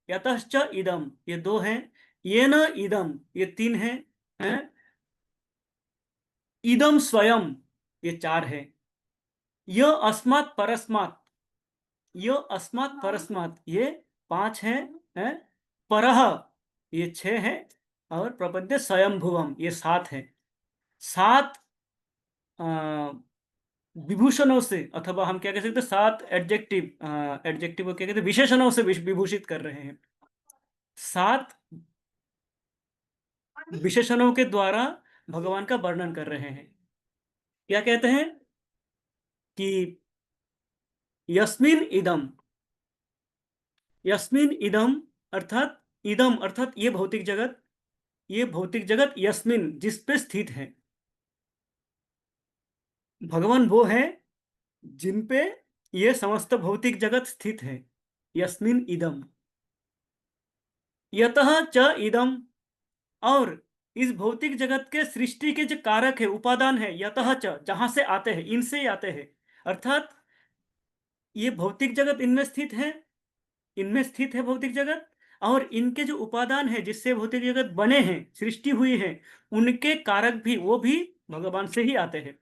यतश्च इदम ये दो हैं, ये न इदम ये तीन हैं, इदम स्वयं ये चार है, य अस्मात् परस्मात्, य अस्मात् परस्मात् ये पांच हैं, परह ये छह है, और प्रपद्य स्वयंभुवम ये सात है। सात विभूषणों से, अथवा हम क्या कह सकते हैं, सात एडजेक्टिव को क्या कहते हैं, विशेषणों से विभूषित कर रहे हैं। सात विशेषणों के द्वारा भगवान का वर्णन कर रहे हैं। क्या कहते हैं कि यस्मिन इदम, यस्मिन इदम अर्थात इदम अर्थात ये भौतिक जगत, ये भौतिक जगत यस्मिन जिस पे स्थित है। भगवान वो है जिन पे ये समस्त भौतिक जगत स्थित है। यस्मिन इदम, यतः च इदम, और इस भौतिक जगत के सृष्टि के जो कारक है, उपादान है, यतः च जहां से आते हैं, इनसे ही आते हैं। अर्थात ये भौतिक जगत इनमें स्थित है, इनमें स्थित है भौतिक जगत, और इनके जो उपादान है जिससे भौतिक जगत बने हैं, सृष्टि हुई है, उनके कारक भी वो भी भगवान से ही आते हैं।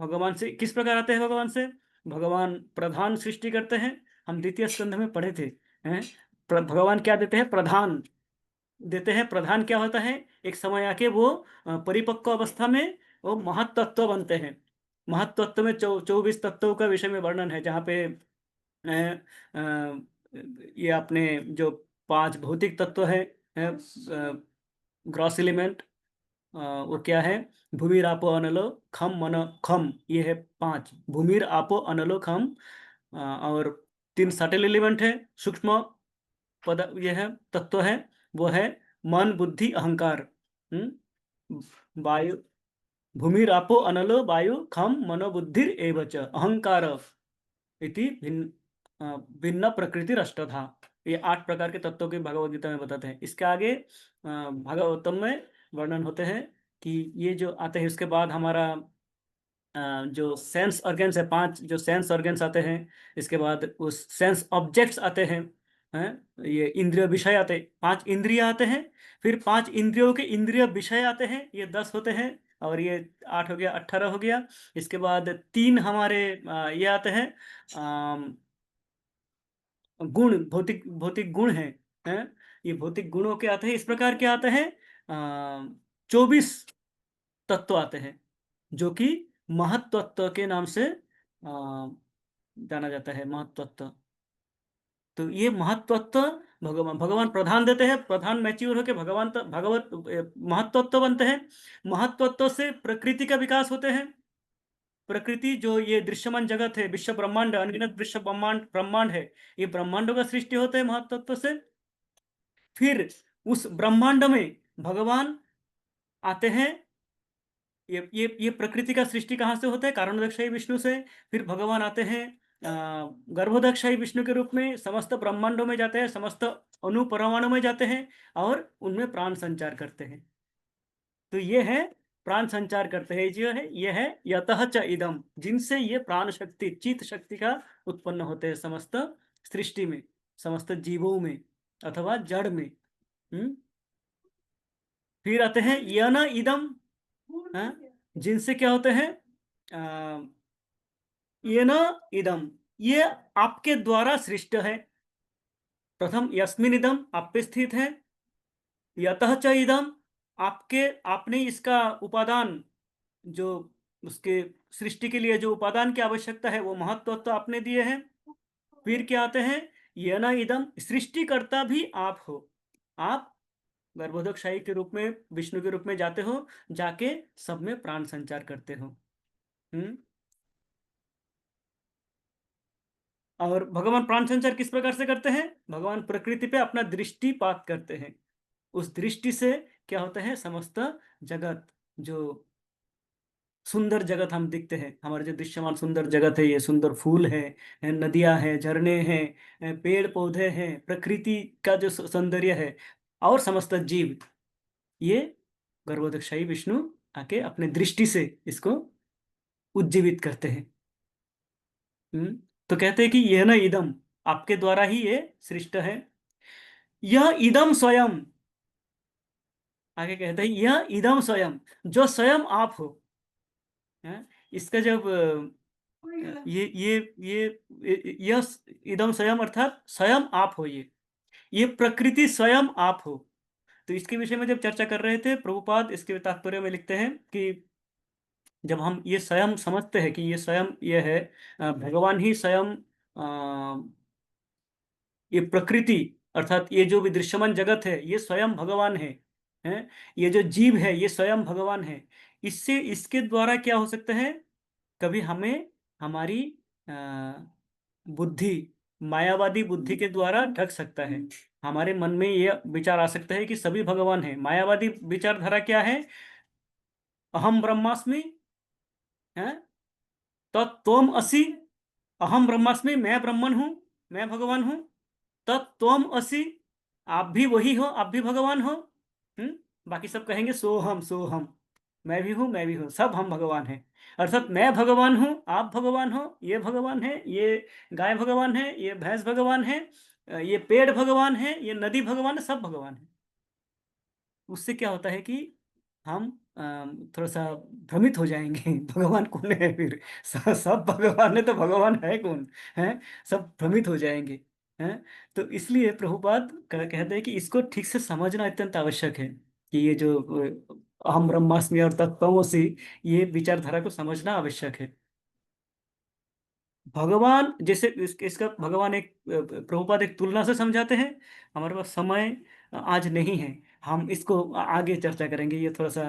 भगवान से किस प्रकार आते हैं, भगवान से भगवान प्रधान सृष्टि करते हैं। हम द्वितीय स्कंध में पढ़े थे हैं, भगवान क्या देते हैं, प्रधान देते हैं। प्रधान क्या होता है, एक समय आके वो परिपक्व अवस्था में वो महत्तत्व बनते हैं। महत्तत्व में 24 तत्वों का विषय में वर्णन है, जहाँ पे ये अपने जो 5 भौतिक तत्व है, ग्रॉस एलिमेंट, वो क्या है, भूमिर आपो अनलो खम मन खम, ये है 5, भूमिर आपो अनलो खम। और 3 सटल एलिमेंट है, सूक्ष्म पद ये है, तत्व है, वो है मन बुद्धि अहंकार। वायु, भूमिर आपो अनलो वायु खम मनोबुद्धिर एवच अहंकार इति भिन्न भिन्न प्रकृति अष्टधा। ये 8 प्रकार के तत्वों के भगवद गीता में बताते हैं। इसके आगे भागवतम में वर्णन होते हैं कि ये जो आते हैं, उसके बाद हमारा जो सेंस ऑर्गन्स है, 5 जो सेंस ऑर्गन्स आते हैं, इसके बाद उस सेंस ऑब्जेक्ट्स आते हैं, ये इंद्रिय विषय आते हैं, 5 इंद्रिय आते हैं, फिर 5 इंद्रियों के इंद्रिय विषय आते हैं, ये 10 होते हैं, और ये 8 हो गया, 18 हो गया। इसके बाद 3 हमारे ये आते हैं, गुण, भौतिक भौतिक गुण हैं, ये भौतिक गुणों के आते हैं। इस प्रकार के आते हैं 24 तत्व आते हैं, जो कि महत्तत्व के नाम से जाना जाता है, महत्तत्व। तो ये महत्तत्व भगवान भगवान प्रधान देते हैं, प्रधान मैच्योर होकर भगवान भगवत महत्तत्व बनते हैं। महत्तत्व से प्रकृति का विकास होते हैं, प्रकृति जो ये दृश्यमान जगत है, विश्व ब्रह्मांड, अनगिनत विश्व ब्रह्मांड ब्रह्मांड है, ये ब्रह्मांडों का सृष्टि होता है महत्तत्व से। फिर उस ब्रह्मांड में भगवान आते हैं। ये प्रकृति का सृष्टि कहाँ से होता है? कारणोदकशाही विष्णु से। फिर भगवान आते हैं गर्भोदकशाही विष्णु के रूप में, समस्त ब्रह्मांडों में जाते हैं, समस्त अणु परमाणु में जाते हैं और उनमें प्राण संचार करते हैं। तो ये है प्राण संचार करते हैं, जो है ये है यतः च इदम, जिनसे ये प्राण शक्ति, चित शक्ति का उत्पन्न होते हैं समस्त सृष्टि में, समस्त जीवों में अथवा जड़ में। फिर आते हैं यन इदम, हाँ, जिनसे क्या होते हैं? ये न इदम, ये आपके द्वारा सृष्ट है। प्रथम यस्मिन इदम, आप पे स्थित है। यतः च इदम, आपने इसका उपादान, जो उसके सृष्टि के लिए जो उपादान की आवश्यकता है वो महत्व तो आपने दिए हैं। फिर क्या आते हैं? ये न इदम, सृष्टिकर्ता भी आप हो। आप गर्भोदकशाही के रूप में, विष्णु के रूप में जाते हो, जाके सब में प्राण संचार करते हो। हम्म और भगवान प्राण संचार किस प्रकार से करते हैं? भगवान प्रकृति पे अपना दृष्टिपात करते हैं। उस दृष्टि से क्या होता है? समस्त जगत, जो सुंदर जगत हम दिखते हैं, हमारे जो दृश्यमान सुंदर जगत है, ये सुंदर फूल है, नदियां हैं, झरने हैं, पेड़ पौधे हैं, प्रकृति का जो सौंदर्य है, और समस्त जीव, ये गर्भोदकशाही विष्णु आके अपने दृष्टि से इसको उज्जीवित करते हैं। तो कहते हैं कि यह न इदम, आपके द्वारा ही ये सृष्ट है। यह इदम स्वयं, आगे कहते हैं यह इदम स्वयं, जो स्वयं आप हो। इसका जब यह इदम स्वयं अर्थात स्वयं आप हो, ये प्रकृति स्वयं आप हो। तो इसके विषय में जब चर्चा कर रहे थे, प्रभुपाद इसके तात्पर्य में लिखते हैं कि जब हम ये स्वयं समझते हैं कि ये स्वयं ये है, भगवान ही स्वयं, ये प्रकृति अर्थात ये जो भी दृश्यमान जगत है ये स्वयं भगवान है। ये जो जीव है ये स्वयं भगवान है। इससे इसके द्वारा क्या हो सकता है? कभी हमें हमारी अ, बुद्धि, मायावादी बुद्धि के द्वारा ढक सकता है। हमारे मन में यह विचार आ सकता है कि सभी भगवान है। मायावादी विचारधारा क्या है? अहम ब्रह्मास्मि, है, तत्त्वम असि, अहम ब्रह्मास्मि, मैं ब्रह्मन हूं, मैं भगवान हूं। तत्त्वम असि, आप भी वही हो, आप भी भगवान हो। बाकी सब कहेंगे सोहम सोहम, मैं भी हूं, मैं भी हूं, सब हम भगवान हैं। अर्थात मैं भगवान हूं, आप भगवान हो, ये भगवान है, ये गाय भगवान है, ये भैंस भगवान है, ये पेड़ भगवान है, ये नदी भगवान है, सब भगवान है। उससे क्या होता है कि हम थोड़ा सा भ्रमित हो जाएंगे भगवान कौन है फिर? सब भगवान है तो भगवान है कौन? है, सब भ्रमित हो जाएंगे। हैं? तो इसलिए प्रभुपाद कहते हैं कि इसको ठीक से समझना अत्यंत आवश्यक है, कि ये जो अहम ब्रह्मास्मि और तत्त्वमसि, ये विचारधारा को समझना आवश्यक है। भगवान जैसे इसका भगवान एक प्रभुपाद एक तुलना से समझाते हैं। हमारे पास समय आज नहीं है, हम इसको आगे चर्चा करेंगे। ये थोड़ा सा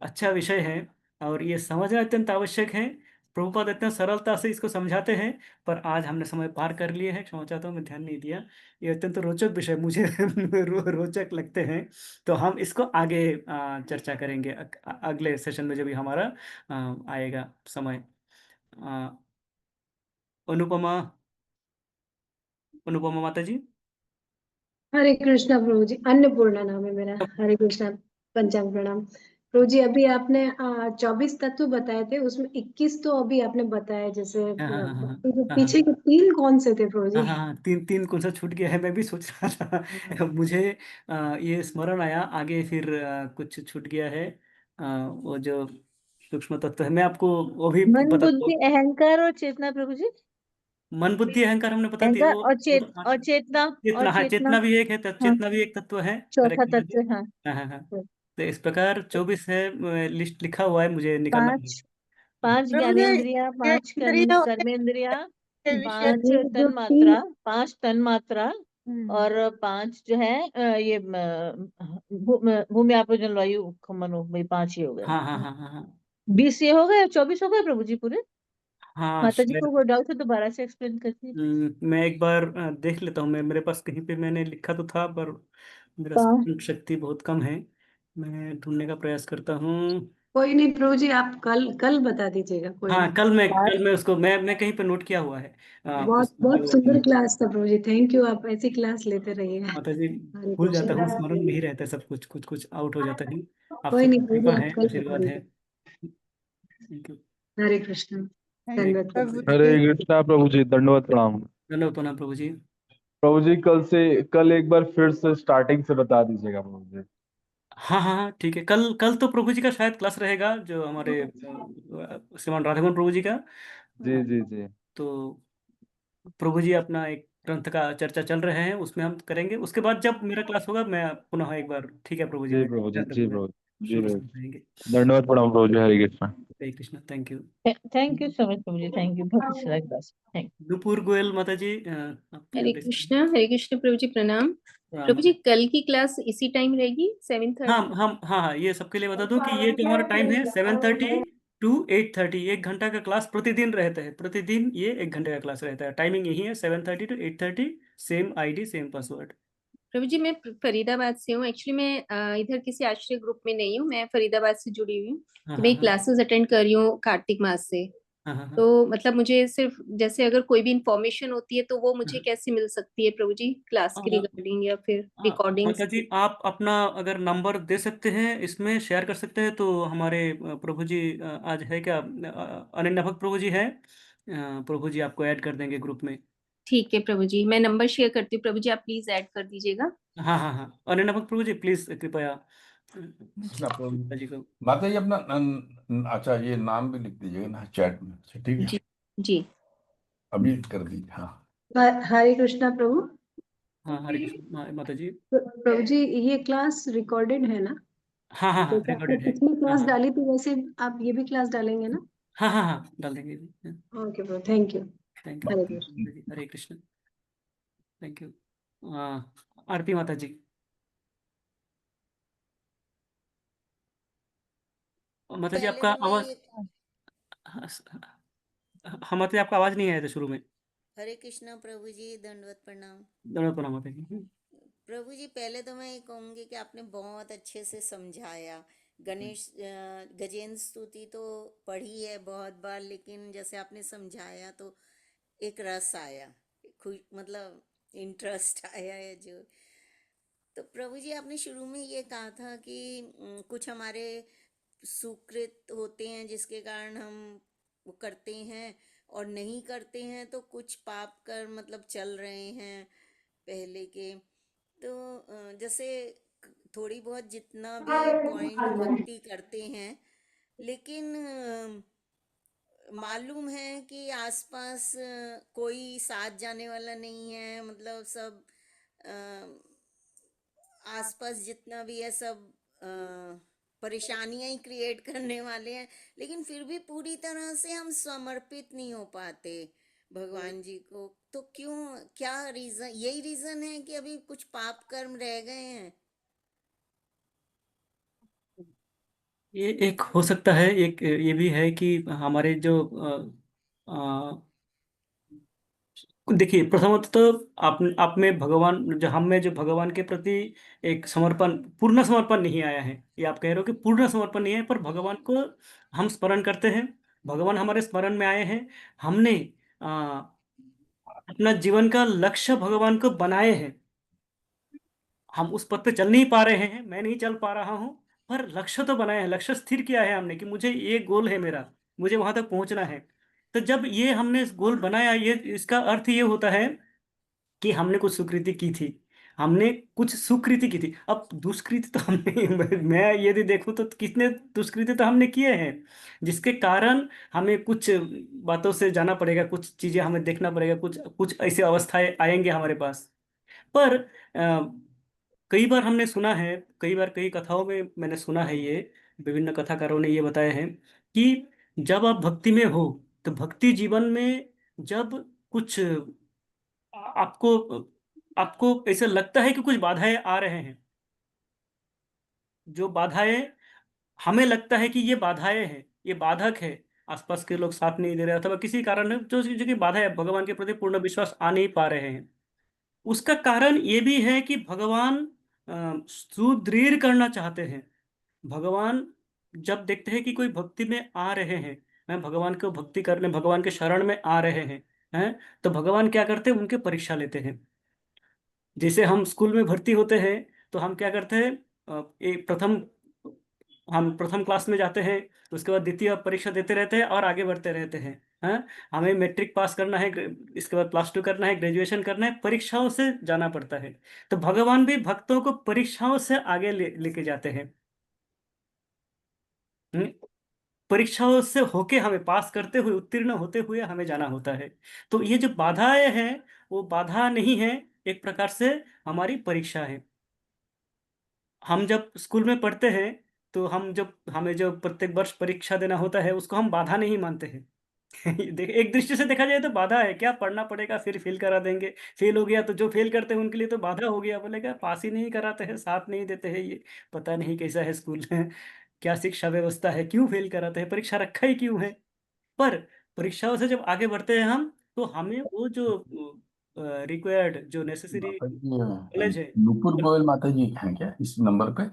अच्छा विषय है और ये समझना अत्यंत आवश्यक है। प्रभुपाद इतना सरलता से इसको समझाते हैं, पर आज हमने समय पार कर लिए हैं, क्षमा चाहता हूँ, मैं ध्यान नहीं दिया। ये अत्यंत रोचक विषय मुझे रोचक लगते हैं। तो हम इसको आगे चर्चा करेंगे अगले सेशन में, जब भी हमारा आएगा समय। अनुपमा, अनुपमा माता जी। हरे कृष्णा प्रभु जी, अन्नपूर्णा नाम है मेरा। हरे कृष्णा, पंचांग प्रणाम प्रभु जी। अभी आपने 24 तत्व बताए थे, उसमें 21 तो अभी आपने बताया। जैसे हाँ हाँ हाँ हाँ जो हाँ पीछे के 3 कौन से थे प्रभु हाँ जी? हाँ हाँ, तीन तीन कौन सा छूट गया है, मैं भी सोच रहा था मुझे ये स्मरण आया, आगे फिर कुछ छूट गया है। वो जो सूक्ष्म तत्व है, मैं आपको वो भी मन बता। बुद्धि अहंकार और चेतना प्रभु जी। मन बुद्धि अहंकार हमने बता दिया। अहंकार वो तो और चेतना चेतना, और हाँ, चेतना। चेतना भी एक है, हाँ, चेतना भी एक तत्व है। चौथा करेक्ट तत्व। मुझे। हाँ, हाँ हाँ हाँ। तो इस प्रकार 24 है, लिस्ट लिखा हुआ है, मुझे निकालना पांच पांच प्रभु जी, ज्ञानेन्द्रिया, ये पांच इंद्रियों कर्मेंद्रिया, के विषय पांच ये जो तन 3 मात्रा, 5 तन मात्रा, और 5 जो है ये भूमि, आप जलवायु, मनो, भाई 5 ही हो गए। हाँ हाँ हाँ हाँ हाँ। 20 ये हो गए, 24 हो गए प्रभु जी पूरे? हाँ माता जी को शायद। कोई डाउट है दोबारा से एक्सप्लेन करती। मैं एक बार देख लेता हूँ। मैं, मेरे पास कहीं पे मैंने लिखा तो था, पर मेरा हाँ स्मरण शक्ति बहुत कम है। मैं ढूंढने का प्रयास करता हूँ। कोई नहीं प्रभु जी, आप कल कल बता दीजिएगा, कोई हाँ, नहीं। कल मैं उसको मैं कहीं पे नोट किया हुआ है। बहुत उसका बहुत जो सुंदर क्लास था प्रभु जी, थैंक यू, आप ऐसी क्लास लेते रहिए। माता जी, हरे भूल जाता हूँ, कृष्ण। स्मरण नहीं रहता है, सब कुछ कुछ कुछ आउट हो जाता है। आप कोई नहीं सबकी प्रभु कृपा जी, है, आप कल बता आशीर्वाद है। दीजिए। Thank you. हरे कृष्ण। हरे धन्यवाद प्रभु जी। हरे कृष्णा प्रभु जी, दंडवत प्रणाम। धन्यवाद प्रणाम प्रभु जी। प्रभु जी कल एक बार फिर से स्टार्टिंग से बता दीजिएगा प्रभु जी। हाँ हाँ हाँ, ठीक है। कल कल तो प्रभु जी का शायद क्लास रहेगा, जो हमारे श्रीमान राधामोहन प्रभु जी का। जी अ, जी जी। तो प्रभु जी अपना एक ग्रंथ का चर्चा चल रहे हैं, उसमें हम करेंगे। उसके बाद जब मेरा क्लास होगा, मैं पुनः एक बार, ठीक है प्रभु जी, जी मैं प्रभु जी, याद जी रखूंगा। प्रभु जी शुरू प्रभु से जी। बताएंगे। दंडवत प्रणाम प्रभु जी, Hare Krishna. Hare Krishna, thank you. Thank you so much प्रभु जी, थैंक यू, बहुत अच्छा लगा क्लास, थैंक नुपुर गोयल माता जी, आपकी हरे ओर से। कृष्णा, हरे कृष्ण प्रभु जी, प्रणाम। प्रणाम प्रभु माता जी, जी। कल की क्लास इसी टाइम रहेगी, सेवन हाँ थर्टी हम हाँ हाँ, ये सबके लिए बता दूं कि ये जो हमारा टाइम है 7:30 to 8:30, 1 घंटा का क्लास प्रतिदिन रहता है। प्रतिदिन ये 1 घंटे का क्लास रहता है। टाइमिंग यही है, 7:30 to 8:30। Same ID, same password. प्रभु जी, मैं फरीदाबाद से हूँ। एक्चुअली मैं इधर किसी आश्रय ग्रुप में नहीं हूँ, मैं फरीदाबाद से जुड़ी हुई हूँ। हाँ तो हाँ मैं हाँ क्लासेस अटेंड कर रही हूँ कार्तिक मास से। हाँ हाँ हाँ तो मतलब मुझे सिर्फ जैसे अगर कोई भी इंफॉर्मेशन होती है तो वो मुझे हाँ। कैसे मिल सकती है प्रभु जी, क्लास के हाँ, रिगार्डिंग या फिर माता रिकॉर्डिंग्स? जी, आप अपना अगर नंबर दे सकते हैं, इसमें शेयर कर सकते हैं, तो हमारे प्रभु जी आज है क्या, अनन्या भक्त प्रभु जी है। प्रभु जी आपको ऐड कर देंगे ग्रुप में। ठीक है प्रभु जी, मैं नंबर शेयर करती हूँ, प्रभु जी आप प्लीज ऐड कर दीजिएगा। हाँ हाँ हाँ, अनन्या भक्त प्रभु जी प्लीज कृपया कृष्णा माता जी प्रभु। को। माता जी अपना अच्छा ये नाम भी लिख दीजिएगा ना चैट में। अच्छा ठीक है, जी जी। अभी कर दीजिए। हाँ हरे कृष्णा प्रभु। हाँ, हरे कृष्ण माता जी। प्रभु जी, ये क्लास रिकॉर्डेड है ना? हाँ हाँ हाँ, जैसे आपने रिकॉर्डेड है। पिछली हाँ क्लास हाँ डाली थी, वैसे आप ये भी क्लास डालेंगे ना? हाँ हाँ हाँ, डाल देंगे। ओके प्रभु, thank you. Thank you Hare Krishna. माता जी, हरे कृष्ण। Thank you. आरती माता जी। माता जी पहले आपका तो मैं आवाज, ये हाँ, हाँ माता जी आपका आवाज नहीं आया था शुरू में। हरे कृष्णा प्रभु जी, दंडवत प्रणाम। दोनों प्रणाम माता जी। प्रभु जी, पहले तो मैं ये कहूँगी कि आपने बहुत अच्छे से समझाया। गजेंद्र स्तुति तो पढ़ी है बहुत बार, लेकिन जैसे आपने समझाया तो एक रस आया, खुश मतलब इंटरेस्ट आया है जो। तो प्रभु जी, आपने शुरू में ये कहा था कि कुछ हमारे सुकृत होते हैं जिसके कारण हम वो करते हैं, और नहीं करते हैं तो कुछ पाप कर मतलब चल रहे हैं पहले के। तो जैसे थोड़ी बहुत जितना भी पॉइंट भक्ति करते हैं, लेकिन मालूम है कि आसपास कोई साथ जाने वाला नहीं है, मतलब सब आसपास जितना भी है सब परेशानियां ही क्रिएट करने वाले हैं। लेकिन फिर भी पूरी तरह से हम समर्पित नहीं हो पाते भगवान जी को। तो क्यों, क्या रीजन, यही रीजन है कि अभी कुछ पाप कर्म रह गए हैं? ये एक हो सकता है, एक ये भी है कि हमारे जो देखिए, प्रथमतः तो आप में भगवान, जो हम में जो भगवान के प्रति एक समर्पण, पूर्ण समर्पण नहीं आया है। ये आप कह रहे हो कि पूर्ण समर्पण नहीं है, पर भगवान को हम स्मरण करते हैं। भगवान हमारे स्मरण में आए हैं। हमने अपना जीवन का लक्ष्य भगवान को बनाए हैं। हम उस पथ पे चल नहीं पा रहे हैं, मैं नहीं चल पा रहा हूँ, पर लक्ष्य तो बनाया है। लक्ष्य स्थिर किया है हमने कि मुझे ये गोल है मेरा, मुझे वहां तक पहुंचना है। तो जब ये हमने गोल बनाया, ये इसका अर्थ ये होता है कि हमने कुछ सुकृति की थी। हमने कुछ सुकृति की थी। अब दुष्कृति तो हमने मैं यदि देखूं तो कितने दुष्कृति तो हमने किए हैं, जिसके कारण हमें कुछ बातों से जाना पड़ेगा, कुछ चीजें हमें देखना पड़ेगा, कुछ कुछ ऐसी अवस्थाएं आएंगे हमारे पास। पर कई बार हमने सुना है, कई बार कई कथाओं में मैंने सुना है, ये विभिन्न कथाकारों ने ये बताया है कि जब आप भक्ति में हो, तो भक्ति जीवन में जब कुछ आपको आपको ऐसा लगता है कि कुछ बाधाएं आ रहे हैं, जो बाधाएं हमें लगता है कि ये बाधाएं हैं, ये बाधक है, आसपास के लोग साथ नहीं दे रहे अथवा किसी कारण है जो कि बाधा है, भगवान के प्रति पूर्ण विश्वास आ नहीं पा रहे हैं, उसका कारण ये भी है कि भगवान सुदृढ़ करना चाहते हैं। भगवान जब देखते हैं कि कोई भक्ति में आ रहे हैं, भगवान को भक्ति करने, भगवान के शरण में आ रहे हैं, तो भगवान क्या करते हैं, उनके परीक्षा लेते हैं। जैसे हम स्कूल में भर्ती होते हैं तो हम क्या करते हैं, हम प्रथम क्लास में जाते हैं, तो उसके बाद द्वितीय परीक्षा देते रहते हैं और आगे बढ़ते रहते हैं। हमें मैट्रिक पास करना है, इसके बाद प्लस 2 करना है, ग्रेजुएशन करना है, परीक्षाओं से जाना पड़ता है। तो भगवान भी भक्तों को परीक्षाओं से आगे लेके जाते हैं। हम्म, परीक्षाओं से होके हमें पास करते हुए, उत्तीर्ण होते हुए हमें जाना होता है। तो ये जो बाधाएं हैं वो बाधा नहीं है, एक प्रकार से हमारी परीक्षा है। हम जब स्कूल में पढ़ते हैं तो हमें जो प्रत्येक वर्ष परीक्षा देना होता है उसको हम बाधा नहीं मानते हैं। देख, एक दृष्टि से देखा जाए तो बाधा है, क्या पढ़ना पड़ेगा, फिर फेल करा देंगे, फेल हो गया तो जो फेल करते हैं उनके लिए तो बाधा हो गया, बोलेगा पास ही नहीं कराते हैं, साथ नहीं देते हैं, ये पता नहीं कैसा है स्कूल में, क्या शिक्षा व्यवस्था है, क्यों फेल कराते हैं, परीक्षा रखा ही क्यों है। पर परीक्षाओं से जब आगे बढ़ते हैं हम, तो हमें वो जो रिक्वायर्ड, जो नेसेसरी माता जी नॉलेज है, नुपुर गोयल माता जी हैं क्या इस नंबर पे?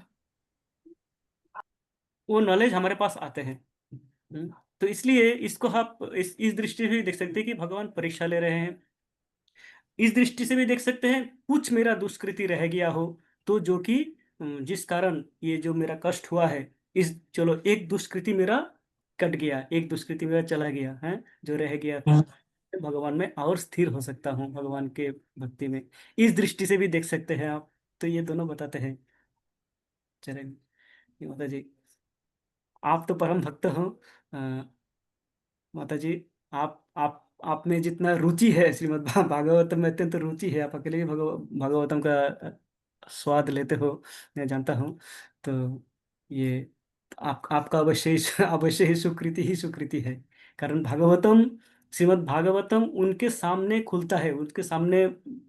वो नॉलेज हमारे पास आते हैं। तो इसलिए इसको आप इस दृष्टि से भी देख सकते हैं कि भगवान परीक्षा ले रहे हैं। इस दृष्टि से भी देख सकते हैं, कुछ मेरा दुष्कृति रह गया हो, तो जो कि जिस कारण ये जो मेरा कष्ट हुआ है, इस चलो एक दुष्कृति मेरा कट गया, एक दुष्कृति मेरा चला गया है, जो रह गया था, भगवान में और स्थिर हो सकता हूँ, भगवान के भक्ति में। इस दृष्टि से भी देख सकते हैं आप। तो ये दोनों बताते हैं। चलेंगे माता जी, आप तो परम भक्त हो। माता जी, आप में जितना रुचि है, श्रीमद् भागवतम में अत्यंत रुचि है, आप अकेले भी भागवतम का स्वाद लेते हो, मैं जानता हूँ। तो ये आपका अवश्य अवश्य ही सुकृति है। कारण भागवतम, श्रीमद् भागवतम उनके सामने खुलता है, उनके सामने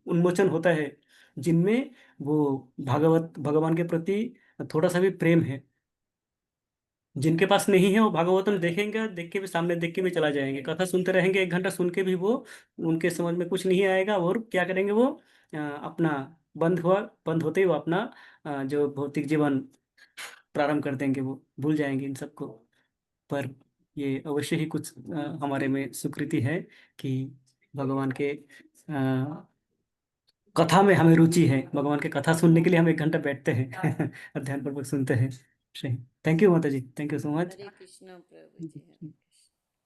उन्मोचन होता है जिनमें वो भगवान के प्रति थोड़ा सा भी प्रेम है। जिनके पास नहीं है वो भागवतम देखेंगे, देख के भी, सामने देख के भी चला जाएंगे, कथा सुनते रहेंगे, 1 घंटा सुन के भी वो, उनके समझ में कुछ नहीं आएगा, और क्या करेंगे वो, अपना बंद होते ही वो अपना जो भौतिक जीवन प्रारंभ कर देंगे, वो भूल जाएंगे इन सबको। पर ये अवश्य ही कुछ हमारे में सुकृति है कि भगवान के कथा में हमें रुचि है, भगवान के कथा सुनने के लिए हम 1 घंटा बैठते हैं और ध्यान पूर्वक सुनते हैं। सही। थैंक यू माता जी, थैंक यू सो मच। हरे कृष्णा प्रभु जी, हरे कृष्णा।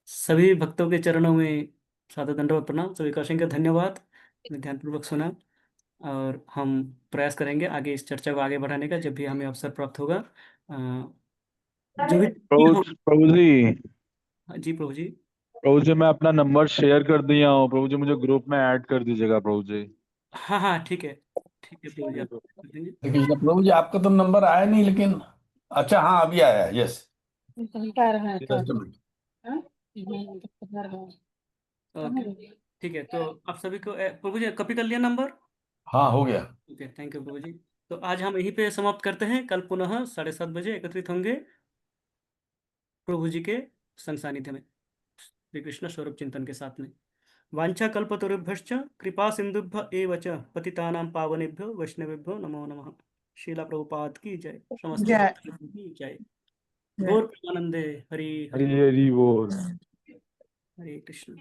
सभी भक्तों के चरणों में सादर दंडवत प्रणाम, सभी का असंख्य धन्यवाद, मैं ध्यानपूर्वक सुना। और हम प्रयास करेंगे आगे इस चर्चा को आगे बढ़ाने का, जब भी हमें अवसर प्राप्त होगा। जो भी प्रभु प्रभु जी, जी प्रभु जी। प्रभु जी मैं अपना नंबर शेयर कर दिया हूँ प्रभु जी, मुझे ग्रुप में ऐड कर दीजिएगा प्रभु जी। हाँ हाँ ठीक है, ठीक है प्रभु जी, आप कर देंगे। हरे कृष्ण प्रभु जी, आपका तो नंबर आया नहीं लेकिन, अच्छा हाँ अभी आया, yes, just a minute. Okay ठीक है, तो आप सभी को प्रभु जी कॉपी कर लिया नंबर। हाँ हो गया। ओके, थैंक यू प्रभु जी। तो आज हम यहीं पे समाप्त करते हैं, कल पुनः 7:30 बजे एकत्रित होंगे प्रभु जी के संग सानिध्य में, श्री कृष्ण स्वरूप चिंतन के साथ में। वांछा कल्पतरुभ्यश्च कृपा सिंधुभ्य एव च पतितानां पावनेभ्यो वैष्णवेभ्यो नमो नमः। शीला प्रभुपाद की जय, समस्त भक्तों की जय। गौर प्रेमानंदे हरि हरी हरि हरी बोल। हरे कृष्ण।